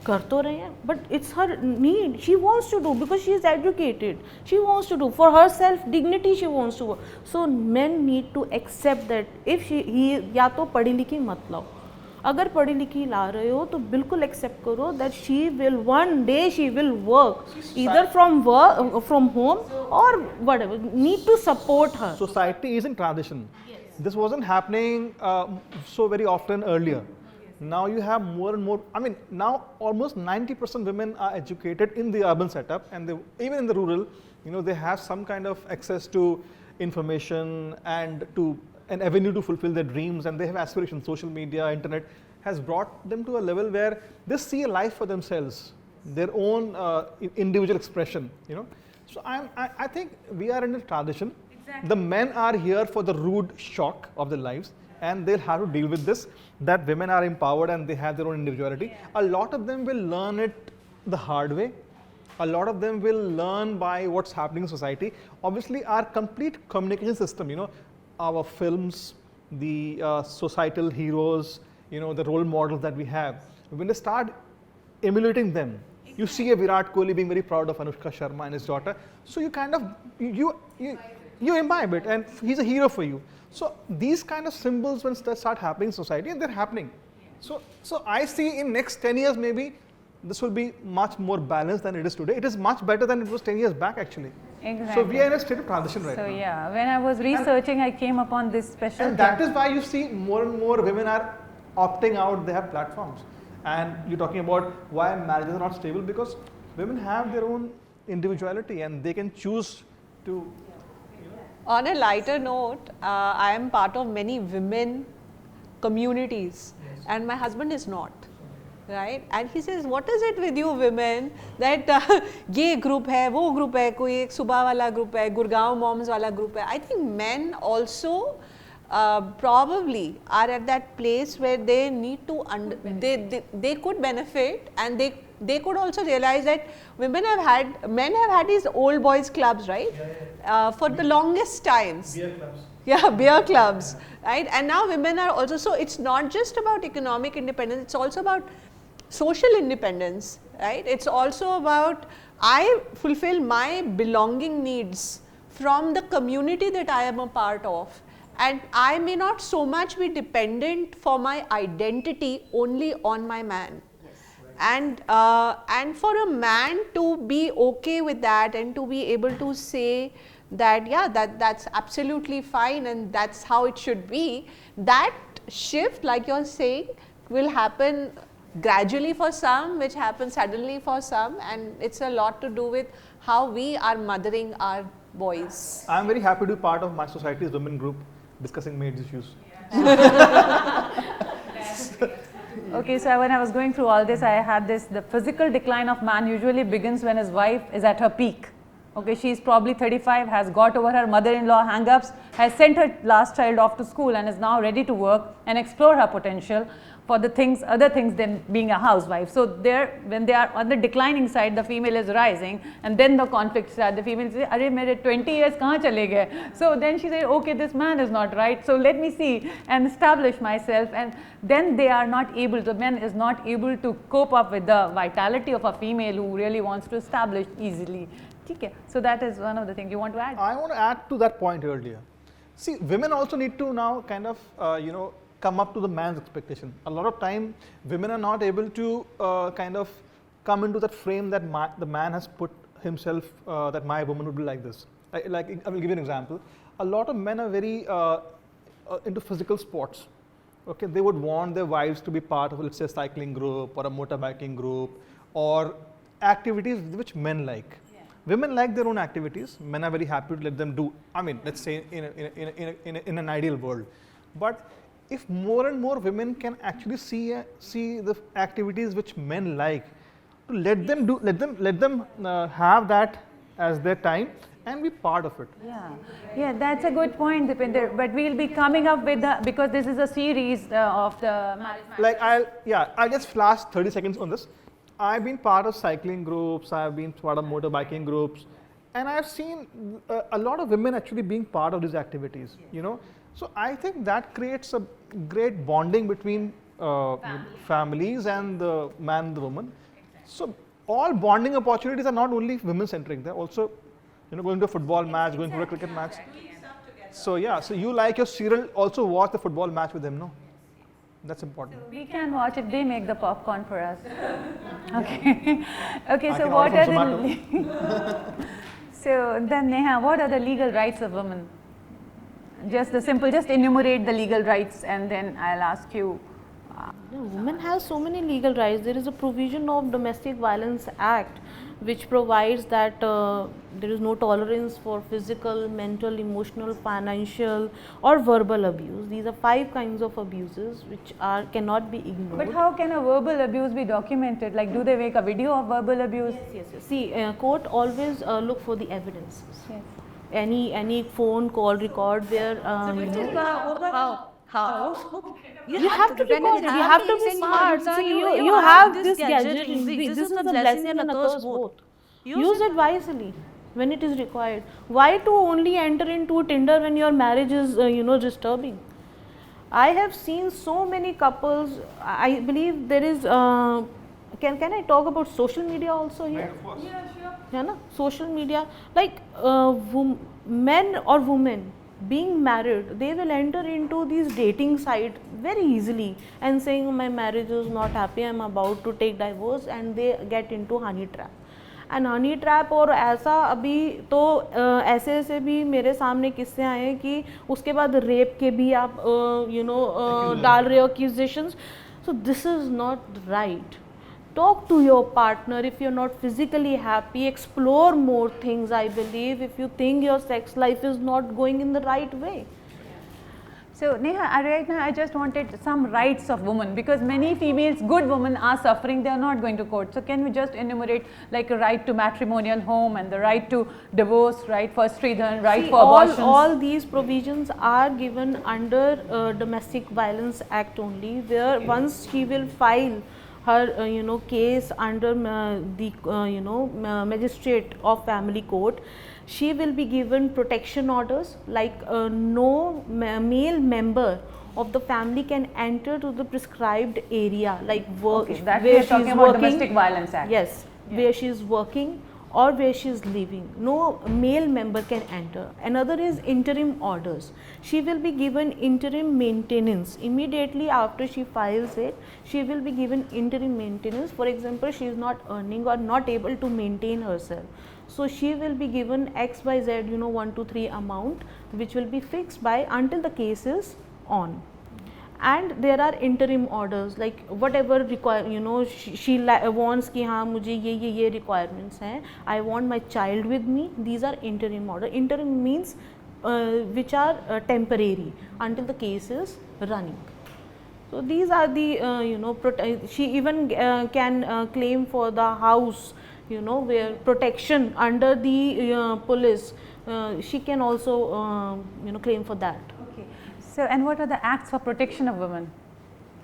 कर तो रहे हैं, but it's her need, she wants to do because she is educated, she wants to do for her self dignity, she wants to work. So men need to accept that if he या तो पढ़ी लिखी मत लाओ, अगर पढ़ी लिखी ला रहे हो तो बिल्कुल एक्सेप्ट करो that she will one day she will work either from home or whatever, need to support her. Society is in transition. This wasn't happening so very often earlier. Now you have more and more, now almost 90% women are educated in the urban setup, and even in the rural, they have some kind of access to information and to an avenue to fulfill their dreams, and they have aspirations. Social media, internet has brought them to a level where they see a life for themselves, their own individual expression, So I think we are in a transition. Exactly. The men are here for the rude shock of their lives, and they'll have to deal with this, that women are empowered and they have their own individuality. Yeah. A lot of them will learn it the hard way. A lot of them will learn by what's happening in society. Obviously, our complete communication system, our films, the societal heroes, the role models that we have, when they start emulating them, you see a Virat Kohli being very proud of Anushka Sharma and his daughter, so you kind of, you imbibe it, and he's a hero for you. So these kind of symbols when start happening in society, and they're happening. So I see in next 10 years maybe this will be much more balanced than it is today. It is much better than it was 10 years back actually. Exactly. So we are in a state of transition right now. So yeah, when I was researching, I came upon this special. And that is why you see more and more women are opting out. They have platforms, and you're talking about why marriages are not stable, because women have their own individuality and they can choose to. On a lighter note, I am part of many women communities, yes, and my husband is not. Right, and he says, what is it with you women that ये group है, वो group है, कोई एक सुबह वाला group है, Gurgaon moms वाला group है. I think men also probably are at that place where they need to they could benefit, and they could also realize that men have had these old boys clubs, right? For the longest times. Beer clubs. Yeah, beer clubs, right? And now women are also, so it's not just about economic independence, it's also about social independence, right? It's also about, I fulfill my belonging needs from the community that I am a part of, and I may not so much be dependent for my identity only on my man. Yes. And for a man to be okay with that and to be able to say that, yeah, that's absolutely fine and that's how it should be, that shift, like you're saying, will happen gradually for some, which happens suddenly for some, and it's a lot to do with how we are mothering our boys. I'm very happy to be part of my society's women group discussing maids issues. Okay, so when I was going through all this, I had this, the physical decline of man usually begins when his wife is at her peak. Okay, she is probably 35, has got over her mother-in-law hang-ups, has sent her last child off to school and is now ready to work and explore her potential for the things, other things than being a housewife. So there, when they are on the declining side, the female is rising, and then the conflict starts. The female says, "Arey, mere 20 years kahan chale gaye?" So then she said, "Okay, this man is not right. So let me see and establish myself." And then they are not able. The man is not able to cope up with the vitality of a female who really wants to establish easily. Okay. So that is one of the things you want to add. I want to add to that point earlier. See, women also need to now kind of come up to the man's expectation. A lot of time, women are not able to kind of come into that frame that the man has put himself, that my woman would be like this. Like I will give you an example. A lot of men are very into physical sports. Okay, they would want their wives to be part of, let's say, a cycling group or a motorbiking group or activities which men like. Women like their own activities. Men are very happy to let them do. I mean, let's say in an ideal world. But if more and more women can actually see the activities which men like, to let them have that as their time and be part of it. Yeah, that's a good point, Deepender. But we'll be coming up with because this is a series of the marriage. Like I'll just flash 30 seconds on this. I've been part of cycling groups, I've been part of motorbiking groups, and I've seen a lot of women actually being part of these activities, you know. So I think that creates a great bonding between families and the man and the woman. So all bonding opportunities are not only women centric, they're also, you know, going to a football match, going to a cricket match. So yeah, so you like your serial, also watch the football match with him, no? That's important. So we can watch if they make the popcorn for us. Okay. Okay, I so can what order are from the so then Neha, what are the legal rights of women? Just enumerate the legal rights and then I'll ask you. Women have so many legal rights. There is a provision of Domestic Violence Act which provides that there is no tolerance for physical, mental, emotional, financial or verbal abuse. These are 5 kinds of abuses which cannot be ignored. But how can a verbal abuse be documented? Like, do they make a video of verbal abuse? Yes. See, court always look for the evidences. Yes. Any phone call record where How? you have to record it. You have to be smart. See, you have this gadget. This is a blessing and a curse both. Use it wisely when it is required. Why to only enter into Tinder when your marriage is disturbing? I have seen so many couples. I believe there is. Can I talk about social media also here? Right, of course. Yeah, sure. Yeah, na? Social media, like men or women being married, they will enter into these dating sites very easily and saying my marriage is not happy, I am about to take divorce, and they get into honey trap. And honey trap और ऐसा अभी तो ऐसे भी मेरे सामने किस्से आए हैं कि उसके बाद रेप के भी आप डाल रहे हो accusations. So this is not right. Talk to your partner. If you're not physically happy, explore more things. I believe if you think your sex life is not going in the right way. So Neha, right now I just wanted some rights of women, because many females, good women, are suffering. They are not going to court. So can we just enumerate like a right to matrimonial home and the right to divorce, right for stridhan, right for abortions? All these provisions are given under Domestic Violence Act only, where once she will file her case under the magistrate of family court, she will be given protection orders, like no male member of the family can enter to the prescribed area, like work, that we where are she talking is about working. Domestic Violence Act. Yes, where she is working or where she is living, no male member can enter. Another is interim orders. She will be given interim maintenance immediately after she files it. She will be given interim maintenance. For example, she is not earning or not able to maintain herself, so she will be given XYZ 1 to 3 amount, which will be fixed by until the case is on. And there are interim orders, like whatever require, she wants कि हाँ मुझे ये requirements हैं, I want my child with me. These are interim order. Interim means which are temporary until the case is running. So these are the she even can claim for the house, where protection under the police. She can also claim for that. Okay. So, and what are the acts for protection of women?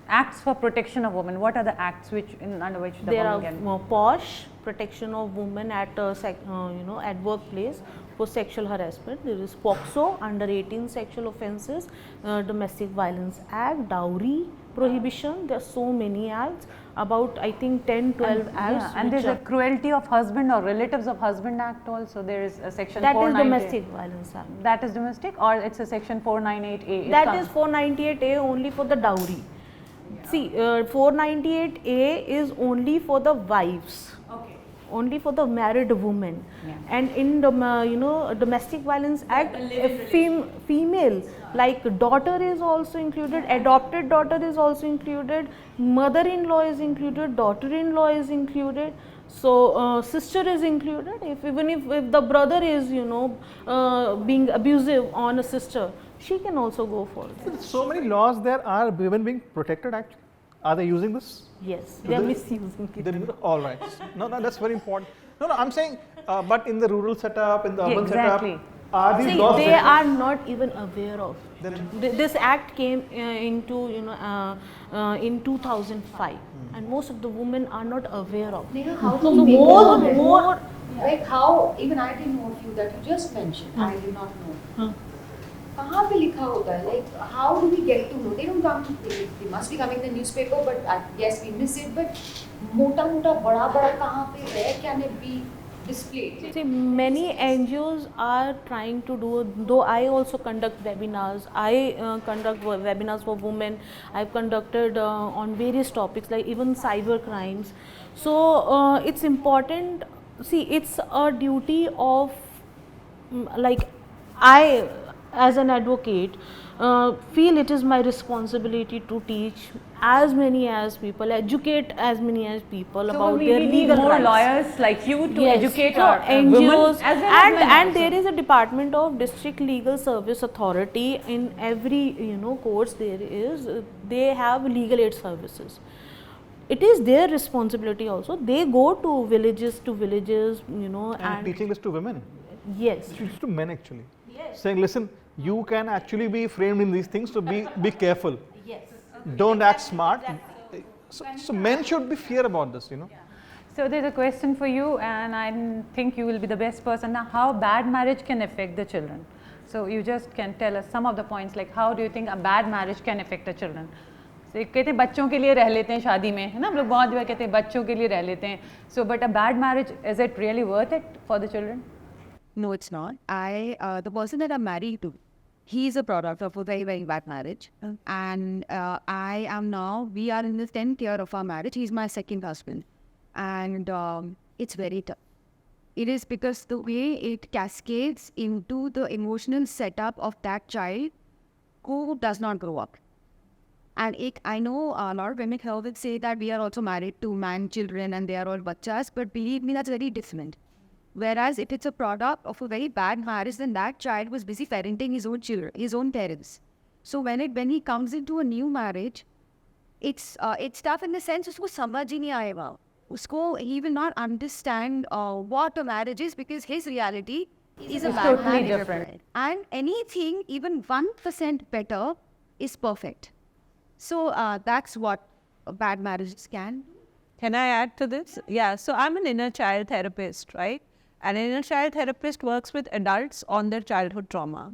Acts for protection of women. What are the acts under which the there woman are can? POSH, protection of women at at workplace for sexual harassment. There is POXO, under 18 sexual offences, Domestic Violence Act, dowry prohibition. There are so many acts. about I think 10, 12 acts. Yeah, and which there's a are- Cruelty of Husband or Relatives of Husband Act also. There is a section that is 498. domestic violence act. That is domestic, or it's a section 498A? It That comes- is 498A only for the dowry. See, 498A is only for the wives. Okay. Only for the married woman. Yeah. And in the domestic violence act, female like daughter is also included, adopted daughter is also included, mother-in-law is included, daughter-in-law is included. So sister is included. Even if the brother is being abusive on a sister, she can also go for it. So many laws there, are women being protected actually? Are they using this? Yes, they are misusing it. All right. No, that's very important. No, I'm saying, but in the rural setup, in the urban exactly. setup, are these See, laws they there? are not even aware of. Then- This act came into in 2005, and most of the women are not aware of. Neha, how do So you make more, that? more. Like how, even I didn't know a few that you just mentioned, I did not know. कहाँ पे लिखा होता है? Like how do we get to know? They don't come. They must be coming in the newspaper, but yes, we miss it. But मोटा मोटा बड़ा बड़ा कहाँ पे है? Can it be displayed? See, many NGOs are trying to do, though I also conduct webinars. I conduct webinars for women. I've conducted on various topics like even cyber crimes. So it's important. See, it's a duty of like I, as an advocate, feel it is my responsibility to teach as many as people, educate as many as people So about we their need legal more rights. lawyers like you to Yes. educate So our NGOs women as well as men and also. there is a department of District Legal Service Authority in every courts. There is they have legal aid services. It is their responsibility also. They go to villages, And teaching this to women. yes. It's to men actually. Saying, listen, you can actually be framed in these things, so be careful. Yes. Don't act smart. So men should be fear about this, So there's a question for you, and I think you will be the best person. Now, how bad marriage can affect the children? So you just can tell us some of the points, like how do you think a bad marriage can affect the children? So कहते हैं बच्चों के लिए रह लेते हैं शादी में, है ना? हम लोग बहुत बार कहते हैं बच्चों के लिए रह लेते हैं. So but a bad marriage, is it really worth it for the children? No, it's not. The person that I'm married to, he's a product of a very, very bad marriage. And we are in the 10th year of our marriage. He's my second husband. And it's very tough. It is because the way it cascades into the emotional setup of that child who does not grow up. And I know a lot of women here will say that we are also married to man children and they are all bachas, but believe me, that's very different. Whereas if it's a product of a very bad marriage, then that child was busy parenting his own children, his own parents. So when he comes into a new marriage, it's tough in the sense usko samajh hi nahi aayega. He will not understand what a marriage is because his reality is a It's bad totally marriage. different. And anything even 1% better is perfect. So that's what bad marriages can do. Can I add to this? Yeah, so I'm an inner child therapist, right? And an inner child therapist works with adults on their childhood trauma.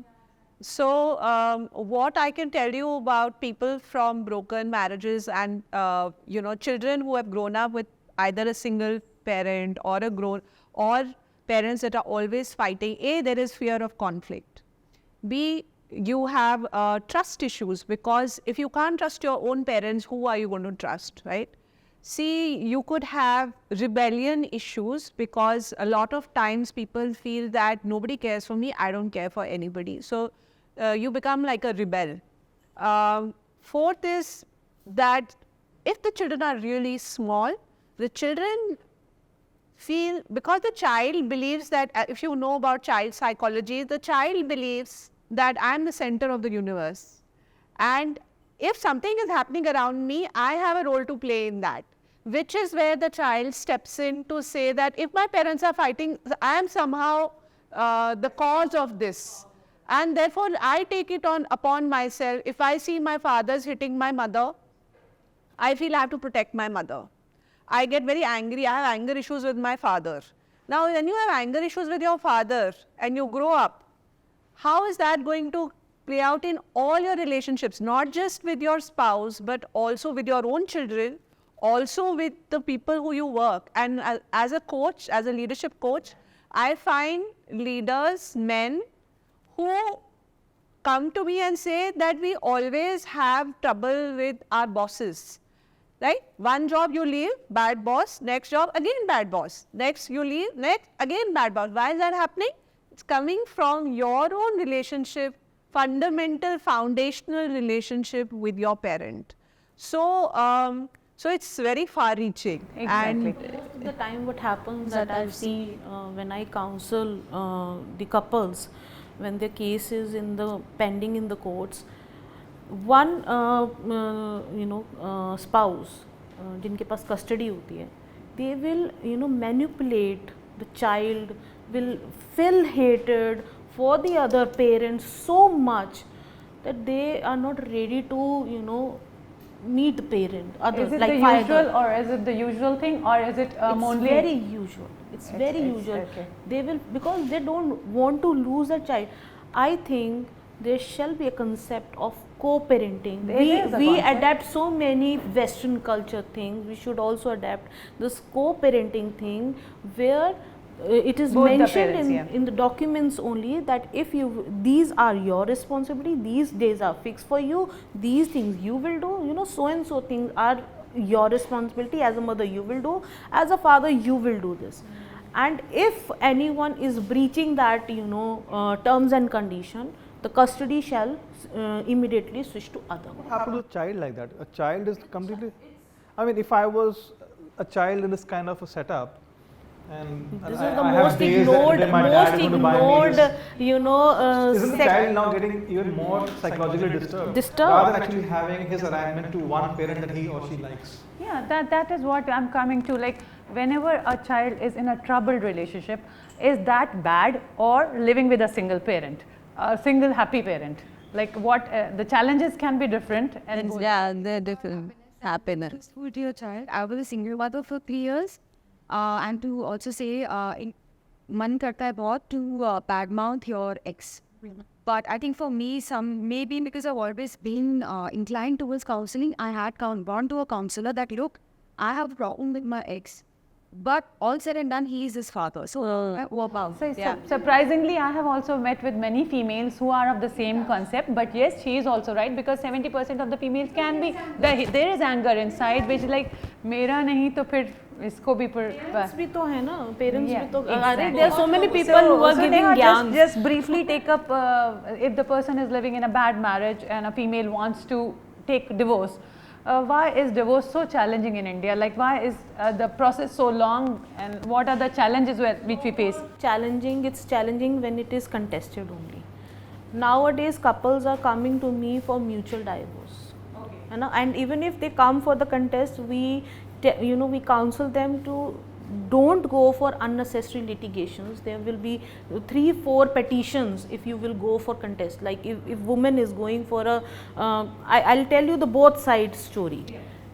So what I can tell you about people from broken marriages and children who have grown up with either a single parent or parents that are always fighting. A, there is fear of conflict. B, you have trust issues, because if you can't trust your own parents, who are you going to trust, right? C, you could have rebellion issues, because a lot of times people feel that nobody cares for me, I don't care for anybody. So you become like a rebel. Fourth is that if the children are really small, the children feel, because the child believes that, if you know about child psychology, the child believes that I'm the center of the universe. And if something is happening around me, I have a role to play in that, which is where the child steps in to say that if my parents are fighting, I am somehow the cause of this. And therefore, I take it upon myself. If I see my father's hitting my mother, I feel I have to protect my mother. I get very angry. I have anger issues with my father. Now, when you have anger issues with your father and you grow up, how is that going to play out in all your relationships, not just with your spouse, but also with your own children, also with the people who you work. And as a coach, as a leadership coach, I find leaders, men, who come to me and say that we always have trouble with our bosses, right? One job you leave, bad boss, next job again bad boss, next you leave, next again bad boss. Why is that happening? It's coming from your own relationship, fundamental, foundational relationship with your parent. So, so it's very far-reaching. Exactly. Most of the time what happens that I see when I counsel the couples, when their case is pending in the courts, one spouse जिनके पास custody होती है, they will manipulate the child, will feel hated for the other parents so much that they are not ready to meet the parent. Is it like the father. usual, or is it the usual thing, or is it It's very usual. It's very usual. Okay. They will, because they don't want to lose a child. I think there shall be a concept of co-parenting. There is a We concept. adapt so many Western culture things. We should also adapt this co-parenting thing, where it is Both the mentioned parents, in the documents only that if these are your responsibility, these days are fixed for you, these things you will do, so and so things are your responsibility. As a mother you will do, as a father you will do this. And if anyone is breaching that terms and condition, the custody shall immediately switch to other. What happened to a child like that? A child is completely, I mean, if I was a child in this kind of a setup, and This is I the have most days that ignored, today my dad is going to buy me this. Isn't the child now getting even more psychologically disturbed rather than actually having his arrangement to one parent that he or she likes? Yeah, that is what I'm coming to. Like, whenever a child is in a troubled relationship, is that bad, or living with a single parent, a single happy parent? Like, what the challenges can be different, and Yeah, they're different. Happiness. With your child, I was a single mother for 3 years. And to also say, मन करता है बहुत to badmouth your ex. But I think for me, maybe because I've always been inclined towards counseling, I had gone to a counselor that, look, I have a problem with my ex. But all said and done, he is his father. So, what about? So, surprisingly, I have also met with many females who are of the same concept. But yes, she is also right, because 70% of the females can be, there is anger inside, which like, मेरा नहीं तो फिर इसको भी Parents भी तो है ना, parents Yeah, भी तो, exactly. there are so many people who are giving Neha, gyans. just briefly take up, if the person is living in a bad marriage and a female wants to take divorce, why is divorce so challenging in India? Like, why is the process so long, and what are the challenges which we face? It's challenging when it is contested only. Nowadays couples are coming to me for mutual divorce. And even if they come for the contest, we counsel them to don't go for unnecessary litigations. There will be 3-4 petitions if you will go for contest. Like if woman is going for a, I'll tell you the both sides story.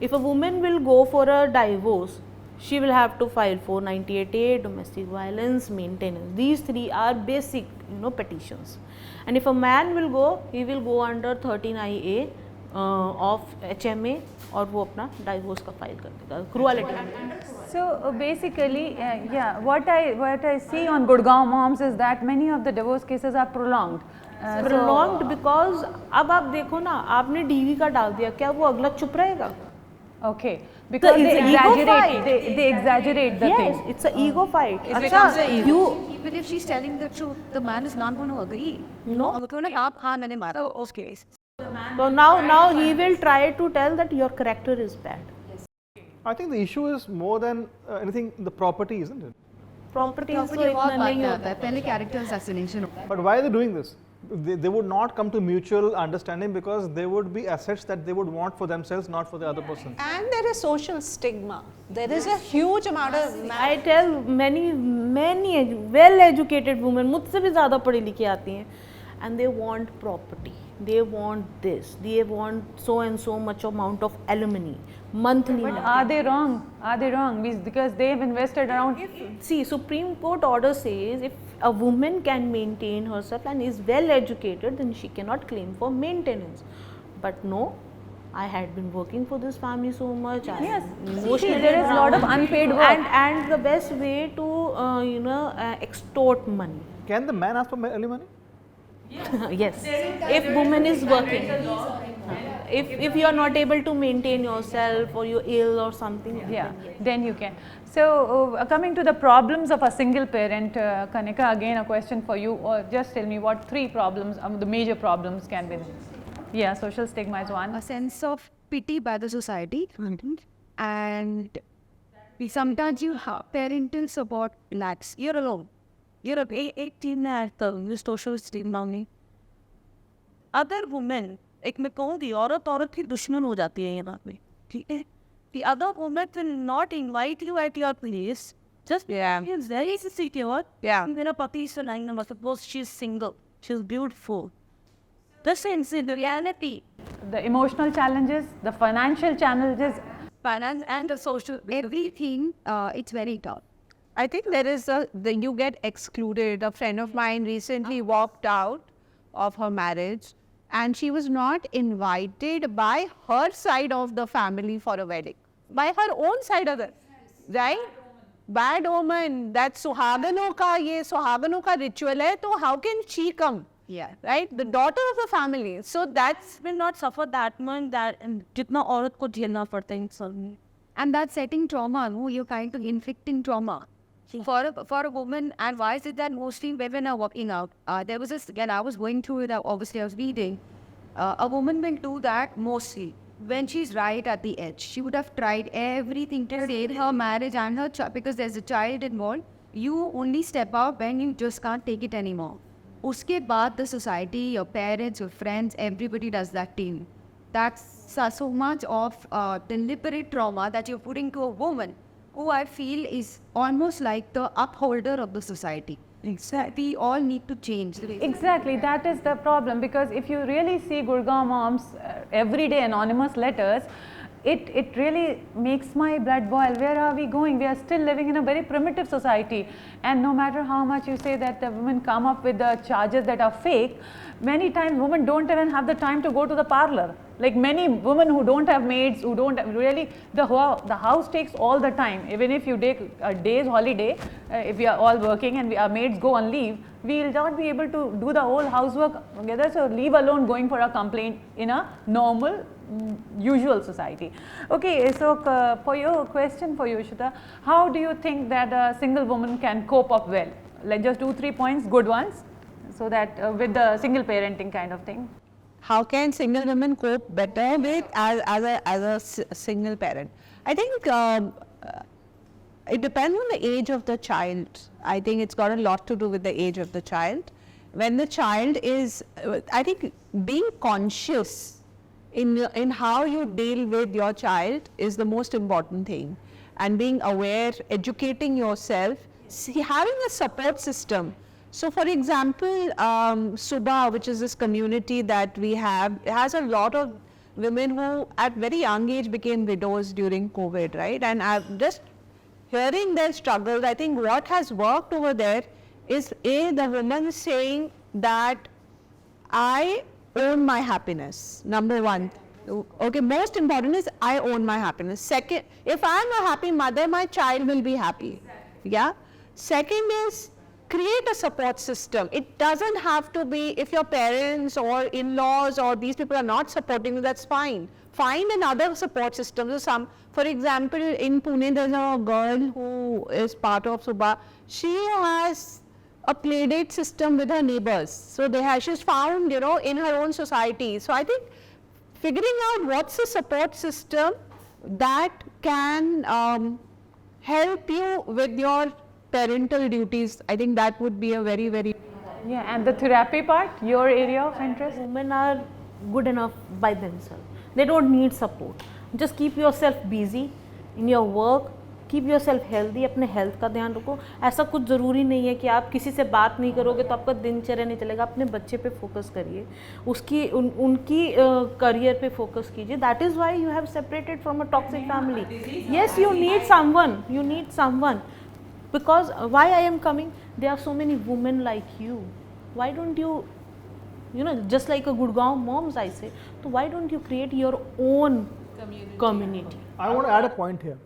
If a woman will go for a divorce, she will have to file 498A, domestic violence, maintenance. These 3 are basic petitions. And if a man will go, he will go under 13IA of HMA, और वो अपना divorce का file कर देगा, cruelty. So basically, yeah, what I see on Gurgaon moms is that many of the divorce cases are prolonged. Prolonged because अब आप देखो ना, आपने DV का डाल दिया, क्या वो अगला चुप रहेगा? Okay, because they exaggerate the thing. Yes, it's an ego fight. It becomes an ego. Even if she's telling the truth, the man is not going to agree. No. आप हाँ मैंने मारा, okay. So now he will try to tell that your character is bad. I think the issue is more than anything the property, isn't it? Property बहुत बात नहीं होता है, पहले character assassination होता है. But why are they doing this? They would not come to mutual understanding because there would be assets that they would want for themselves, not for the other person. And there is social stigma. There is a huge amount of. I tell many well-educated women, मुझसे भी ज़्यादा पढ़ी लिखी आती हैं, and they want property. They want this. They want so and so much amount of alimony monthly. But are they wrong? Are they wrong? Because they have invested around. See, Supreme Court order says if a woman can maintain herself and is well educated, then she cannot claim for maintenance. But no, I had been working for this family so much. I Yes, am see, emotionally there is a lot of drained. unpaid work. And the best way to extort money. Can the man ask for early money? Yes, if woman is working, if you are not able to maintain yourself or you're ill or something, Yeah, then you can. So coming to the problems of a single parent, Kanika, again a question for you, or just tell me what 3 problems, the major problems can be. Yeah, social stigma is one. A sense of pity by the society, and sometimes you have parental support lacks. You're alone. You're a 18 at the social stigma में. Other women, एक मैं कहूँ दी औरत की दुश्मन हो जाती है यहाँ पे, ठीक है? The other woman will not invite you at your place. Just is very secure. मेरा पति से नहीं ना, suppose she's single, she's beautiful. This is the reality. The emotional challenges, the financial challenges. Finance and the social, everything, it's very tough. I think there is you get excluded. A friend of mine recently walked out of her marriage and she was not invited by her side of the family for a wedding. By her own side of it, right? Bad omen. That Suhagano ka ritual hai, so how can she come? Yeah. Right? The daughter of the family. So that's will not suffer that much that जितना औरत को झेलना पड़ता है इंसान. And that's setting trauma, no? You're kind of inflicting trauma. For a woman, and why is it that mostly women are walking out? There was this, again, I was going through it, obviously I was reading. A woman will do that mostly when she's right at the edge. She would have tried everything to save her marriage and her child, because there's a child involved. You only step out when you just can't take it anymore. Uske baad, the society, your parents, your friends, everybody does that team. That's so much of deliberate trauma that you're putting to a woman who I feel is almost like the upholder of the society. Exactly. We all need to change. Exactly, that is the problem, because if you really see Gurgaon moms everyday anonymous letters, it really makes my blood boil. Where are we going? We are still living in a very primitive society, and no matter how much you say that the women come up with the charges that are fake, many times women don't even have the time to go to the parlor. Like many women who don't have maids, who don't have really, the house takes all the time. Even if you take a day's holiday, if we are all working and our maids go on leave, we will not be able to do the whole housework together. So leave alone going for a complaint in a normal, usual society. Okay, so for your question for Yoshita, how do you think that a single woman can cope up well? Let's just do 3 points, good ones, so that with the single parenting kind of thing. How can single women cope better with as a single parent? I think it depends on the age of the child. I think it's got a lot to do with the age of the child. When the child is, I think being conscious in how you deal with your child is the most important thing, and being aware, educating yourself, having a support system. So for example, Suboohi, which is this community that we have, has a lot of women who at very young age became widows during COVID, right? And I'm just hearing their struggles. I think what has worked over there is the women saying that I own my happiness, number one. Okay, most important is I own my happiness. Second, if I'm a happy mother, my child will be happy. Yeah. Second is, create a support system. It doesn't have to be, if your parents or in-laws or these people are not supporting you, that's fine. Find another support system. So for example, in Pune, there's a girl who is part of Suboohi. She has a playdate system with her neighbors. So she's found, in her own society. So I think figuring out what's the support system that can help you with your parental duties, I think that would be a very, very... Yeah, and the therapy part, your area of interest? Women are good enough by themselves. They don't need support. Just keep yourself busy in your work, keep yourself healthy, अपने health का ध्यान रखो. ऐसा कुछ ज़रूरी नहीं है कि आप किसी से बात नहीं करोगे तो आपका दिनचर्या नहीं चलेगा. अपने बच्चे पे फोकस करिए, उनकी career पे फोकस कीजिए. That is why you have separated from a toxic family. Yes, you need someone. Because why I am coming, there are so many women like you. Why don't you you know, just like a Gurgaon moms, I say, so why don't you create your own community? I want to add a point here.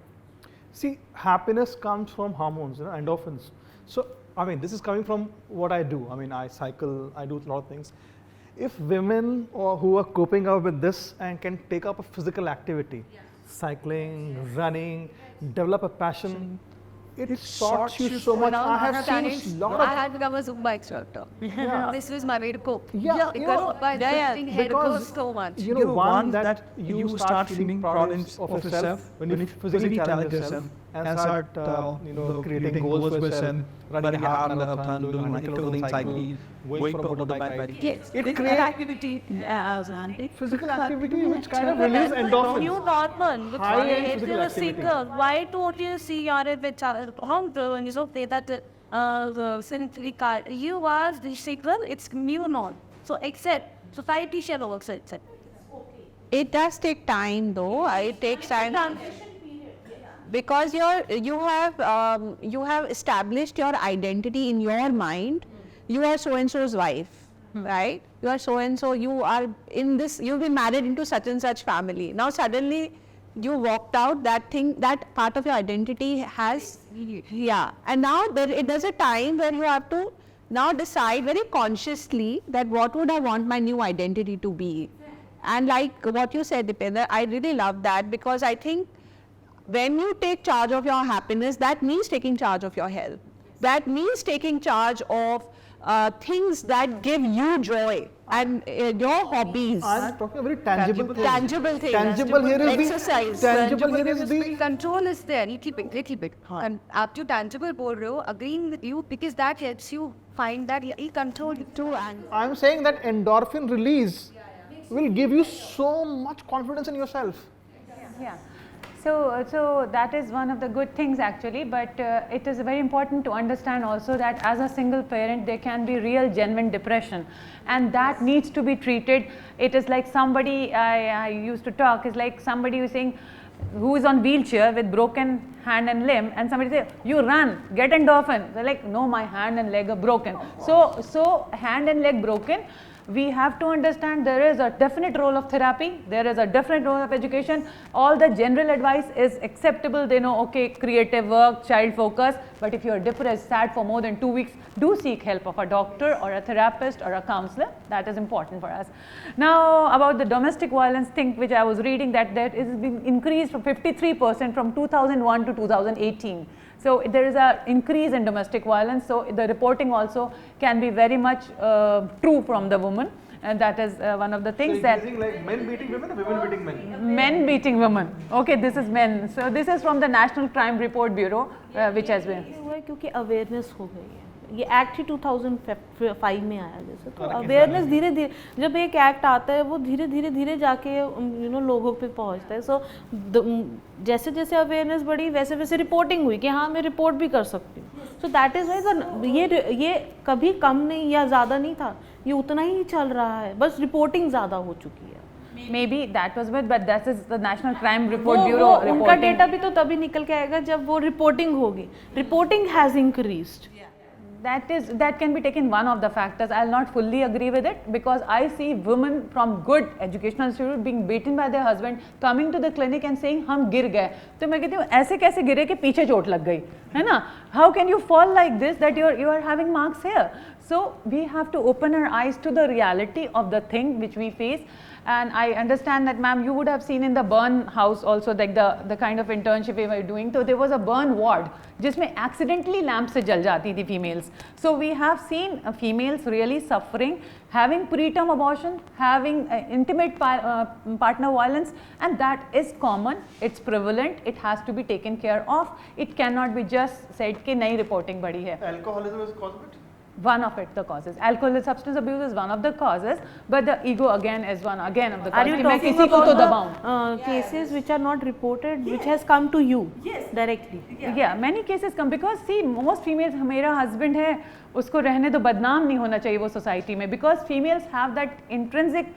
See, happiness comes from hormones, you know, endorphins. So, I mean, this is coming from what I do. I mean, I cycle, I do a lot of things. If women who are coping up with this and can take up a physical activity, cycling, running, develop a passion, it sorts you so much. I have seen a lot I of. had become a Zumba instructor. This was my way to cope. Yeah, you Because know, my lifting head because goes so much. you know, one that you start feeling proud of yourself when you physically challenge yourself and start you know, creating goals for yourself, running half marathon, doing micro cycling, going for a motorbike. Yes, It it's creates an activity as an physical activity which kind of releases endorphins. New normal. High-end If physical you're a activity. singer, why don't you see your when you say that you are the singer, it's new norm. So accept, society shall also accept. It does take time though. It takes time because you have established your identity in your mind. You are so and so's wife, right? You are so and so. You are in this. You've been married into such and such family. Now suddenly you walked out. That part of your identity has, yeah. And now there's a time where you have to now decide very consciously that what would I want my new identity to be. And like what you said, Deepender, I really love that, because I think when you take charge of your happiness, that means taking charge of your health. That means taking charge of things that give you joy and your hobbies. I'm talking a very tangible thing. Tangible things. Tangible here is Exercise. the tangible here is the control is there, little bit. And after tangible bol rahe ho, agreeing with you, because that helps you find that you control too. And I'm saying that endorphin release will give you so much confidence in yourself. Yeah. So that is one of the good things actually, but it is very important to understand also that as a single parent there can be real genuine depression, and that needs to be treated. It is like somebody, I used to talk, is like somebody who's saying, who is on wheelchair with broken hand and limb, and somebody say, you run, get endorphin. They're like, no, my hand and leg are broken. So hand and leg broken, we have to understand there is a definite role of therapy, there is a definite role of education. All the general advice is acceptable. They know, okay, creative work, child focus, but if you are depressed, sad for more than 2 weeks, do seek help of a doctor or a therapist or a counselor. That is important for us. Now about the domestic violence thing which I was reading, that is been increased from 53% from 2001 to 2018. So there is an increase in domestic violence, so the reporting also can be very much true from the woman, and that is one of the things that like men beating women or women beating men? men beating women. Okay, this is men. So this is from the National Crime Report Bureau, which has been. क्योंकि awareness हो गई है, ये act ही 2005 में आया जैसे, तो awareness धीरे धीरे, जब एक एक्ट आता है वो धीरे धीरे जाके यू नो लोगों पे पहुंचता है. सो जैसे जैसे अवेयरनेस बढ़ी वैसे वैसे रिपोर्टिंग हुई कि हाँ मैं रिपोर्ट भी कर सकती हूँ. सो दैट इज़ वाई ये कभी कम नहीं या ज़्यादा नहीं था, ये उतना ही चल रहा है, बस रिपोर्टिंग ज़्यादा हो चुकी है. Maybe that was with, but that is the National Crime Report Bureau reporting. उनका डेटा भी तो तभी निकल के आएगा जब वो रिपोर्टिंग होगी. Reporting has increased. That can be taken one of the factors. I'll not fully agree with it, because I see women from good educational institute being beaten by their husband, coming to the clinic and saying हम गिर गए. तो मैं कहती हूँ ऐसे कैसे गिरे कि पीछे चोट लग गई, है ना? How can you fall like this that you are having marks here? So we have to open our eyes to the reality of the thing which we face. And I understand that, ma'am, you would have seen in the burn house also, like the kind of internship we were doing. So there was a burn ward जिसमें accidentally lamp से जल जाती थी females. So we have seen females really suffering, having preterm abortion, having intimate partner violence, and that is common. It's prevalent. It has to be taken care of. It cannot be just said कि नई reporting बढ़ी है. Alcoholism is cause of it? One of it, the causes. Alcohol, substance abuse is one of the causes, but the ego again is one of the causes. Are you talking about the cases which are not reported, which has come to you directly? Yeah, many cases come because see, most females, मेरा husband है, उसको रहने दो, बदनाम नहीं होना चाहिए वो society में, because females have that intrinsic,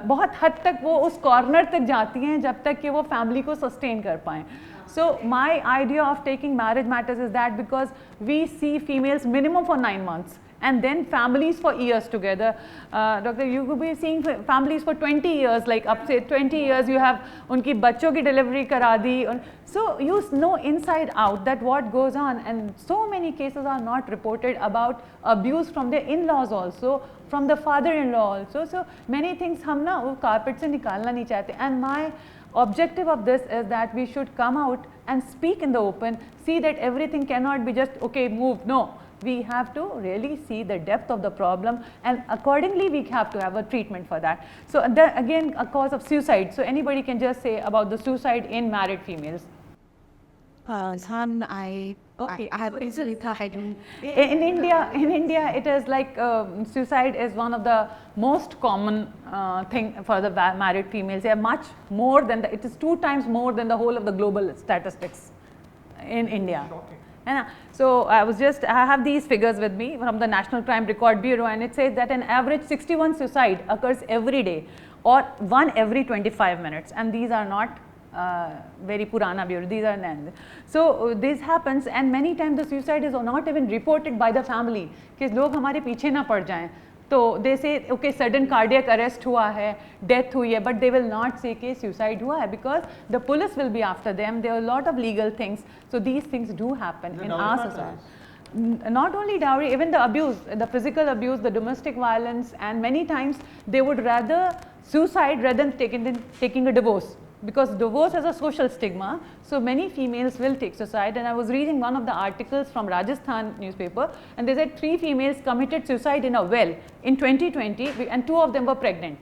बहुत हद तक वो उस corner तक जाती हैं जब तक कि वो family को sustain कर पाएं. So my idea of taking marriage matters is that because we see females minimum for 9 months, and then families for years together. Doctor, you could be seeing families for 20 years, like up say 20 years you have unki bachcho ki delivery kara di. So you know inside out that what goes on, and so many cases are not reported about abuse from their in-laws also, from the father-in-law also. So many things hum na wo carpet se nikalna nahi chahte, and my objective of this is that we should come out and speak in the open, see that everything cannot be just okay move, no. We have to really see the depth of the problem, and accordingly we have to have a treatment for that. So again, a cause of suicide. So anybody can just say about the suicide in married females. I have easily thought. In India, it is like suicide is one of the most common thing for the married females. They are much more than it is 2 times more than the whole of the global statistics in India. And so I have these figures with me from the National Crime Record Bureau, and it says that an average 61 suicide occurs every day, or 1 every 25 minutes, and these are not very Purana Bureau, these are none. So this happens, and many times the suicide is not even reported by the family, कि लोग हमारे पीछे ना पड़ जाएं. So they say okay sudden cardiac arrest हुआ है, death हुई है, but they will not say कि suicide हुआ है, because the police will be after them. There are a lot of legal things. So these things do happen in our society. Not only dowry, even the abuse, the physical abuse, the domestic violence, and many times they would rather suicide rather than taking a divorce, because divorce has a social stigma. So many females will take suicide, and I was reading one of the articles from Rajasthan newspaper, and they said 3 females committed suicide in a well in 2020, and 2 of them were pregnant,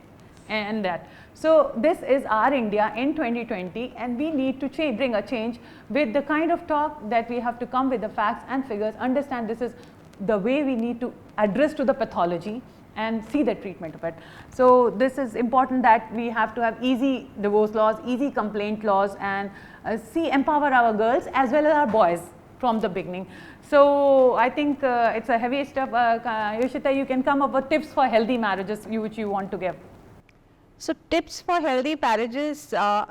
and that. So this is our India in 2020, and we need to bring a change with the kind of talk that we have to come with the facts and figures, understand this is the way we need to address to the pathology and see the treatment of it. So this is important, that we have to have easy divorce laws, easy complaint laws, and empower our girls as well as our boys from the beginning. So I think it's a heavy stuff. Yoshita, you can come up with tips for healthy marriages which you want to give. So tips for healthy marriages, I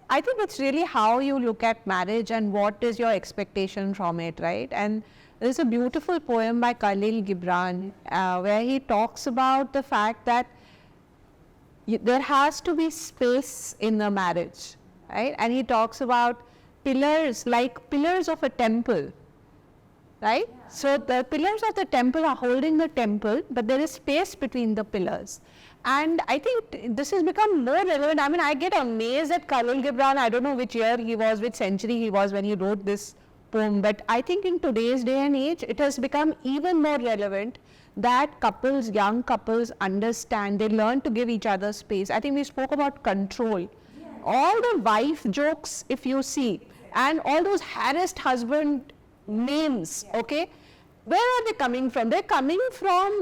think it's really how you look at marriage and what is your expectation from it, right? And there's a beautiful poem by Khalil Gibran where he talks about the fact that there has to be space in the marriage, right? And he talks about pillars, like pillars of a temple, right? Yeah. So the pillars of the temple are holding the temple, but there is space between the pillars. And I think this has become more relevant. I mean, I get amazed at Khalil Gibran. I don't know which year he was, which century he was when he wrote this poem, but I think in today's day and age, it has become even more relevant that couples, young couples understand, they learn to give each other space. I think we spoke about control. Yes. All the wife jokes, if you see, and all those harassed husband names, okay, where are they coming from? They're coming from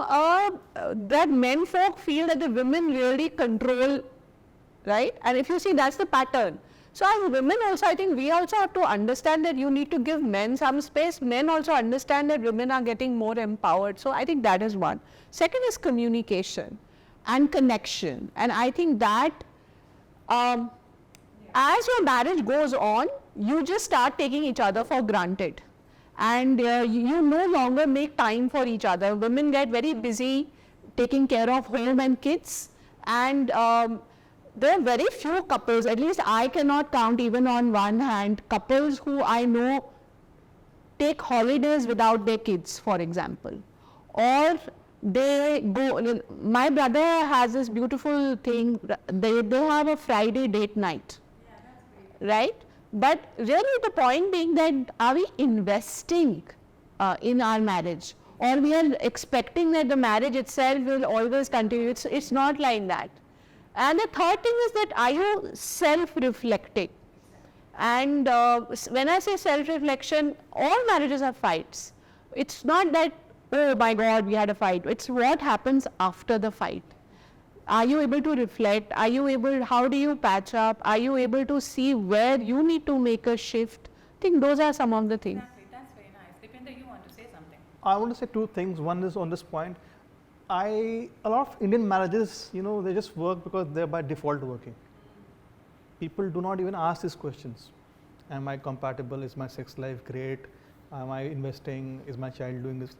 that men folk feel that the women really control, right? And if you see, that's the pattern. So as women also, I think we also have to understand that you need to give men some space. Men also understand that women are getting more empowered. So I think that is one. Second is communication and connection. And I think that as your marriage goes on, you just start taking each other for granted. And you no longer make time for each other. Women get very busy taking care of home and kids, and there are very few couples, at least I cannot count even on one hand, couples who I know take holidays without their kids, for example. Or they go, my brother has this beautiful thing, they have a Friday date night, yeah, that's great. Right? But really the point being that are we investing in our marriage, or we are expecting that the marriage itself will always continue? It's not like that. And the third thing is that are you self-reflecting? And when I say self-reflection, all marriages have fights. It's not that, oh my God, we had a fight. It's what happens after the fight. Are you able to reflect? Are you able, how do you patch up? Are you able to see where you need to make a shift? I think those are some of the things. Exactly, that's very nice. Deepender, you want to say something? I want to say 2 things. One is on this point. A lot of Indian marriages, they just work because they're by default working. People do not even ask these questions. Am I compatible? Is my sex life great? Am I investing? Is my child doing this?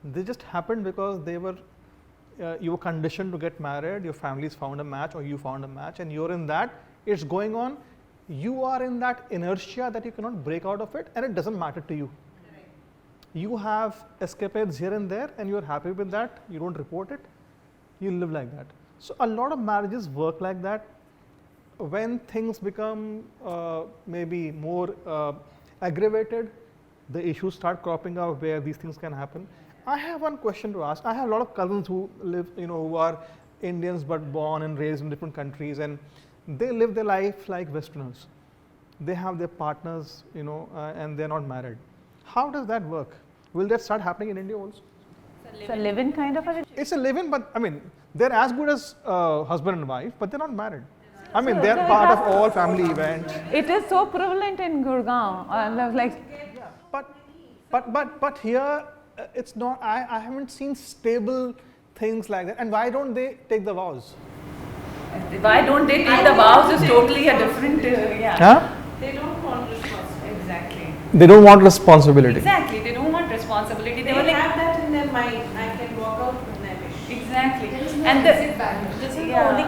They just happened because they were, you were conditioned to get married, your family's found a match or you found a match and you're in that, it's going on. You are in that inertia that you cannot break out of it and it doesn't matter to you. You have escapades here and there and you're happy with that, you don't report it, you live like that. So a lot of marriages work like that. When things become maybe more aggravated, the issues start cropping up where these things can happen. I have one question to ask. I have a lot of cousins who live, who are Indians but born and raised in different countries, and they live their life like Westerners. They have their partners, and they're not married. How does that work? Will that start happening in India also? It's a live-in kind of a. It's a live-in, but I mean, they're as good as husband and wife, but they're not married. I mean, they're part of all family events. It is so prevalent in Gurgaon. But here, it's not. I haven't seen stable things like that. And why don't they take the vows? Why don't they take the vows is totally a different. Huh? They don't want responsibility. Exactly. They don't want responsibility. Exactly. They don't want responsibility. They have that in their mind. I can walk out when I wish. Exactly. And This is the only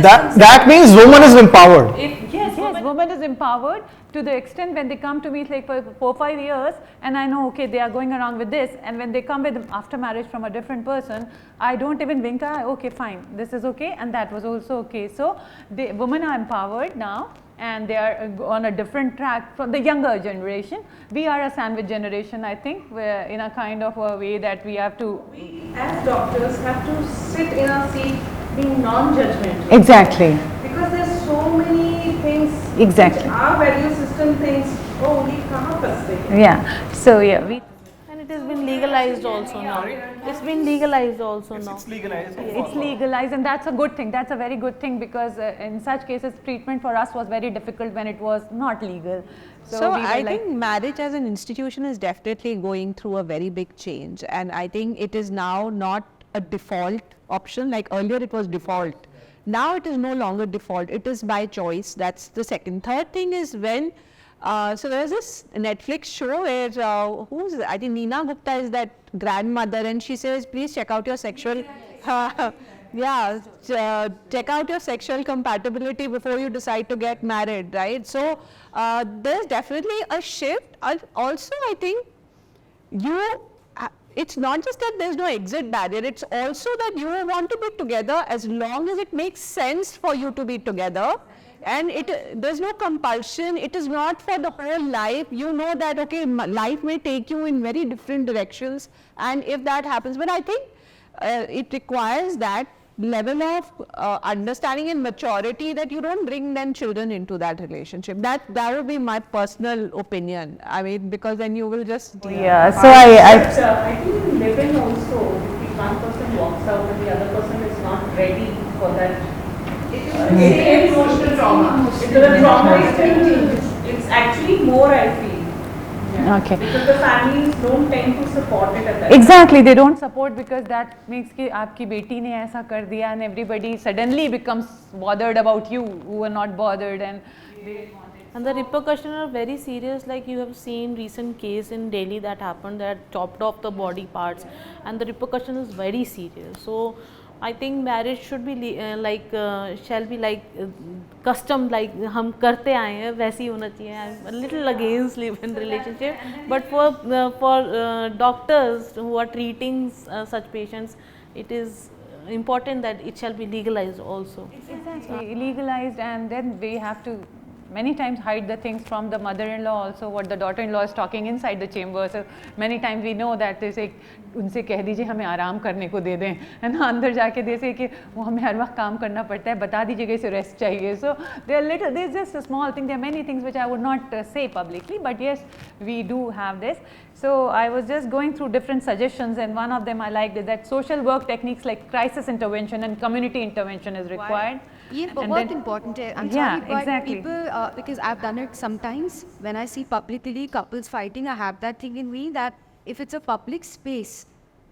That means woman is empowered. Yes, woman is empowered to the extent when they come to me like for 4-5 years and I know, okay, they are going around with this, and when they come with after marriage from a different person, I don't even wink, okay, fine, this is okay and that was also okay. So the women are empowered now and they are on a different track from the younger generation. We are a sandwich generation, I think. We're in a kind of a way that we have to. We as doctors have to sit in our seat being non-judgmental. Exactly. Because there's so many things. Exactly. Our value system thinks, oh, we can't persuade. Yeah. So yeah, we. And it has been legalized also now. It's been legalized also now. It's legalized. It's legalized and that's a good thing. That's a very good thing because in such cases treatment for us was very difficult when it was not legal. So I think marriage as an institution is definitely going through a very big change, and I think it is now not a default option. Like earlier it was default. Now it is no longer default. It is by choice. That's the second. Third thing is when so there's this Netflix show where I think Neena Gupta is that grandmother, and she says, please check out your sexual check out your sexual compatibility before you decide to get married, right? So there's definitely a shift. Also, I think it's not just that there's no exit barrier, it's also that you want to be together as long as it makes sense for you to be together. And there's no compulsion. It is not for the whole life. You know that, okay, life may take you in very different directions, and if that happens, but I think it requires that level of understanding and maturity that you don't bring then children into that relationship. That would be my personal opinion. I mean, because then you will just So I think in living also, if one person walks out and the other person is not ready for that. It's emotional trauma. The trauma is changes. It's actually more, I feel. Okay. Because the families don't tend to support it at that Exactly, they don't support because that makes कि आपकी बेटी ने ऐसा कर दिया and everybody suddenly becomes bothered about you who were not bothered and they want it. And the repercussions are very serious. Like you have seen recent case in Delhi that happened, that chopped off the body parts, and the repercussion is very serious. So I think marriage should be shall be like custom, like हम करते आए हैं वैसे ही होना चाहिए. I'm a little against live-in relationship, but for doctors who are treating such patients, it is important that it shall be legalized also. Exactly, legalized, and then we have to many times hide the things from the mother-in-law also, what the daughter-in-law is talking inside the chamber. So many times we know that they say उनसे कह दीजिए हमें आराम करने को दे दें, है ना, अंदर जाके जैसे कि वो हमें हर वक्त काम करना पड़ता है, बता दीजिएगा इसे रेस्ट चाहिए. So there's just a small thing. There are many things which I would not say publicly, but yes, we do have this. So I was just going through different suggestions, and one of them I liked is that social work techniques like crisis intervention and community intervention is required. Yeah, but And what's then- important, I'm Yeah, sorry, but exactly. people, because I've done it sometimes, when I see publicly couples fighting, I have that thing in me that if it's a public space,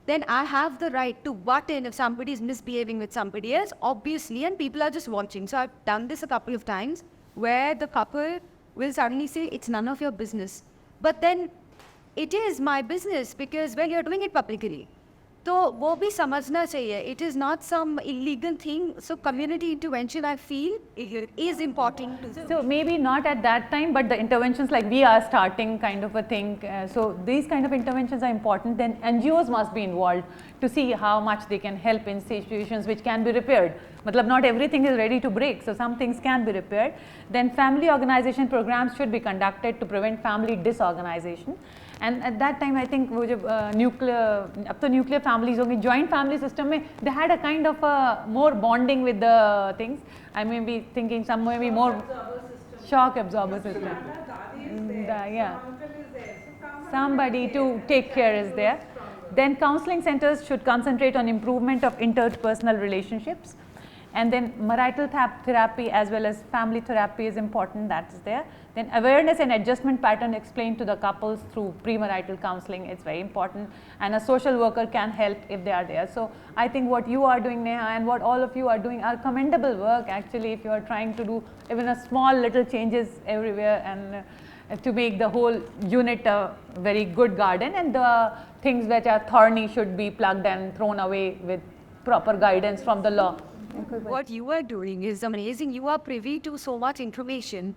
then I have the right to butt in if somebody is misbehaving with somebody else, obviously, and people are just watching. So I've done this a couple of times where the couple will suddenly say, it's none of your business. But then it is my business because, well, you're doing it publicly. तो वो भी समझना चाहिए. It is not some illegal thing. So community intervention, I feel, is important. So maybe not at that time, but the interventions like we are starting kind of a thing. So these kind of interventions are important. Then NGOs must be involved to see how much they can help in situations which can be repaired. Matlab not everything is ready to break, so some things can be repaired. Then family organization programs should be conducted to prevent family disorganization. And at that time I think वो जब अब तो nuclear families होंगी, joint family system में they had a kind of a more bonding with the things. I may be thinking some may be more shock absorber system. Yeah, somebody to take care is there. Then counseling centers should concentrate on improvement of interpersonal relationships. And then marital therapy as well as family therapy is important, that is there. Then awareness and adjustment pattern explained to the couples through premarital counseling, it's very important, and a social worker can help if they are there. So I think what you are doing, Neyha, and what all of you are doing are commendable work actually, if you are trying to do even a small little changes everywhere and to make the whole unit a very good garden, and the things which are thorny should be plugged and thrown away with proper guidance from the law. What you are doing is amazing. You are privy to so much information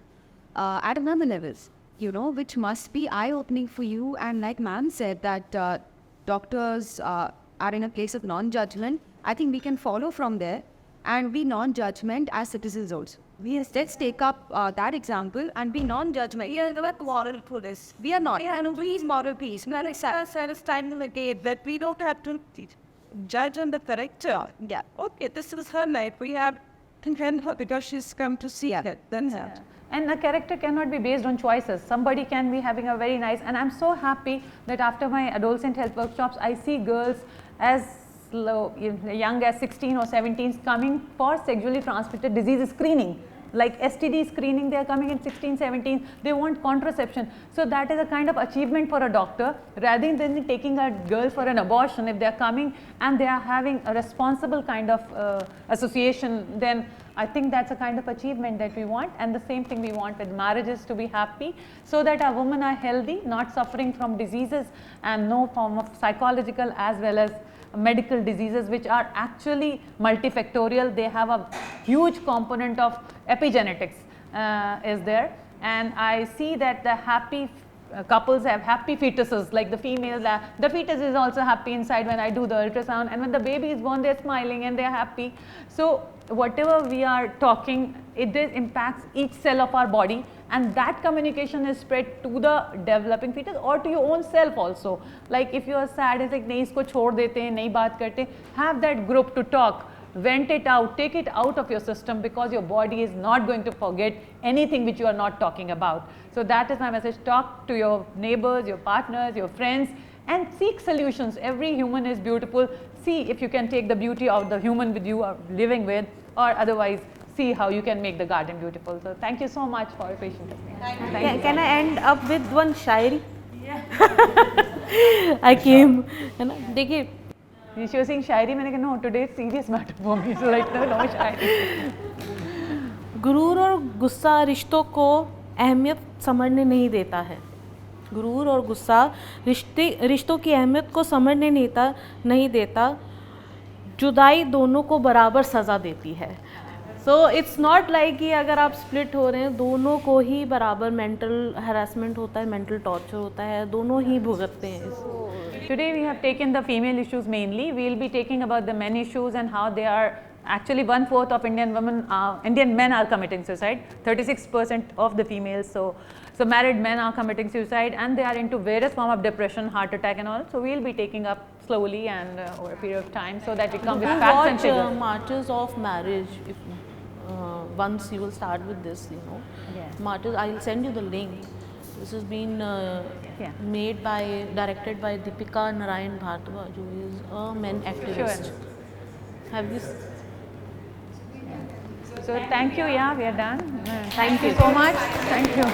at another levels, you know, which must be eye-opening for you. And like ma'am said that doctors are in a place of non-judgment. I think we can follow from there and be non-judgment as citizens also. Let's take up that example and be non-judgment. We are not moral police. We are not. We are please moral peace. We are satisfied that we don't have to judge on the character. Yeah. Okay, this is her life. We have to defend her because she's come to see it. Then that. And a character cannot be based on choices. Somebody can be having a very nice, and I'm so happy that after my adolescent health workshops, I see girls as young as 16 or 17 coming for sexually transmitted disease screening. Like STD screening, they are coming in 16, 17, they want contraception. So that is a kind of achievement for a doctor, rather than taking a girl for an abortion. If they are coming and they are having a responsible kind of association, then I think that's a kind of achievement that we want. And the same thing we want with marriages, to be happy, so that our women are healthy, not suffering from diseases and no form of psychological as well as medical diseases, which are actually multifactorial. They have a huge component of epigenetics is there, and I see that the happy couples have happy fetuses, like the females, the fetus is also happy inside when I do the ultrasound, and when the baby is born, they're smiling and they're happy. So whatever we are talking, it impacts each cell of our body, and that communication is spread to the developing fetus or to your own self also. Like if you are sad, it's like nahi isko chhod dete hain, nahi baat karte, have that group to talk, vent it out, take it out of your system, because your body is not going to forget anything which you are not talking about. So that is my message. Talk to your neighbors, your partners, your friends, and seek solutions. Every human is beautiful. See if you can take the beauty of the human with you are living with, or otherwise see how you can make the garden beautiful. So thank you so much for your patience. Can I end up with one shairi? Yeah. I came, है ना, देखिए. She was saying शायरी, मैंने कहा no, today it's serious matter for me. So like no शायरी. गुरूर और गुस्सा रिश्तों को अहमियत समझने नहीं देता है. गुरूर और गुस्सा रिश्तों की अहमियत को समझने नहीं देता. जुदाई दोनों को बराबर सज़ा देती है. सो इट्स नॉट लाइक कि अगर आप स्प्लिट हो रहे हैं, दोनों को ही बराबर मेंटल हरासमेंट होता है, मेंटल टॉर्चर होता है, दोनों ही भुगतते हैं. Today we have taken the female issues mainly. We will be taking about the men issues and how they are actually 1/4 of Indian men are committing suicide, 36% of the females. So married men are committing suicide, and they are into various form of depression, heart attack and all. So we will be taking up slowly and over a period of time, so that we come with facts and figures. Watch Martyrs of Marriage. If once you will start with this, you know. Yeah. Martyrs. I will send you the link. This has been directed by Deepika Narayan Bhartwaj, who is a men activist. Sure. Have you? So thank you. Yeah, we are done. Thank you so much. Thank you.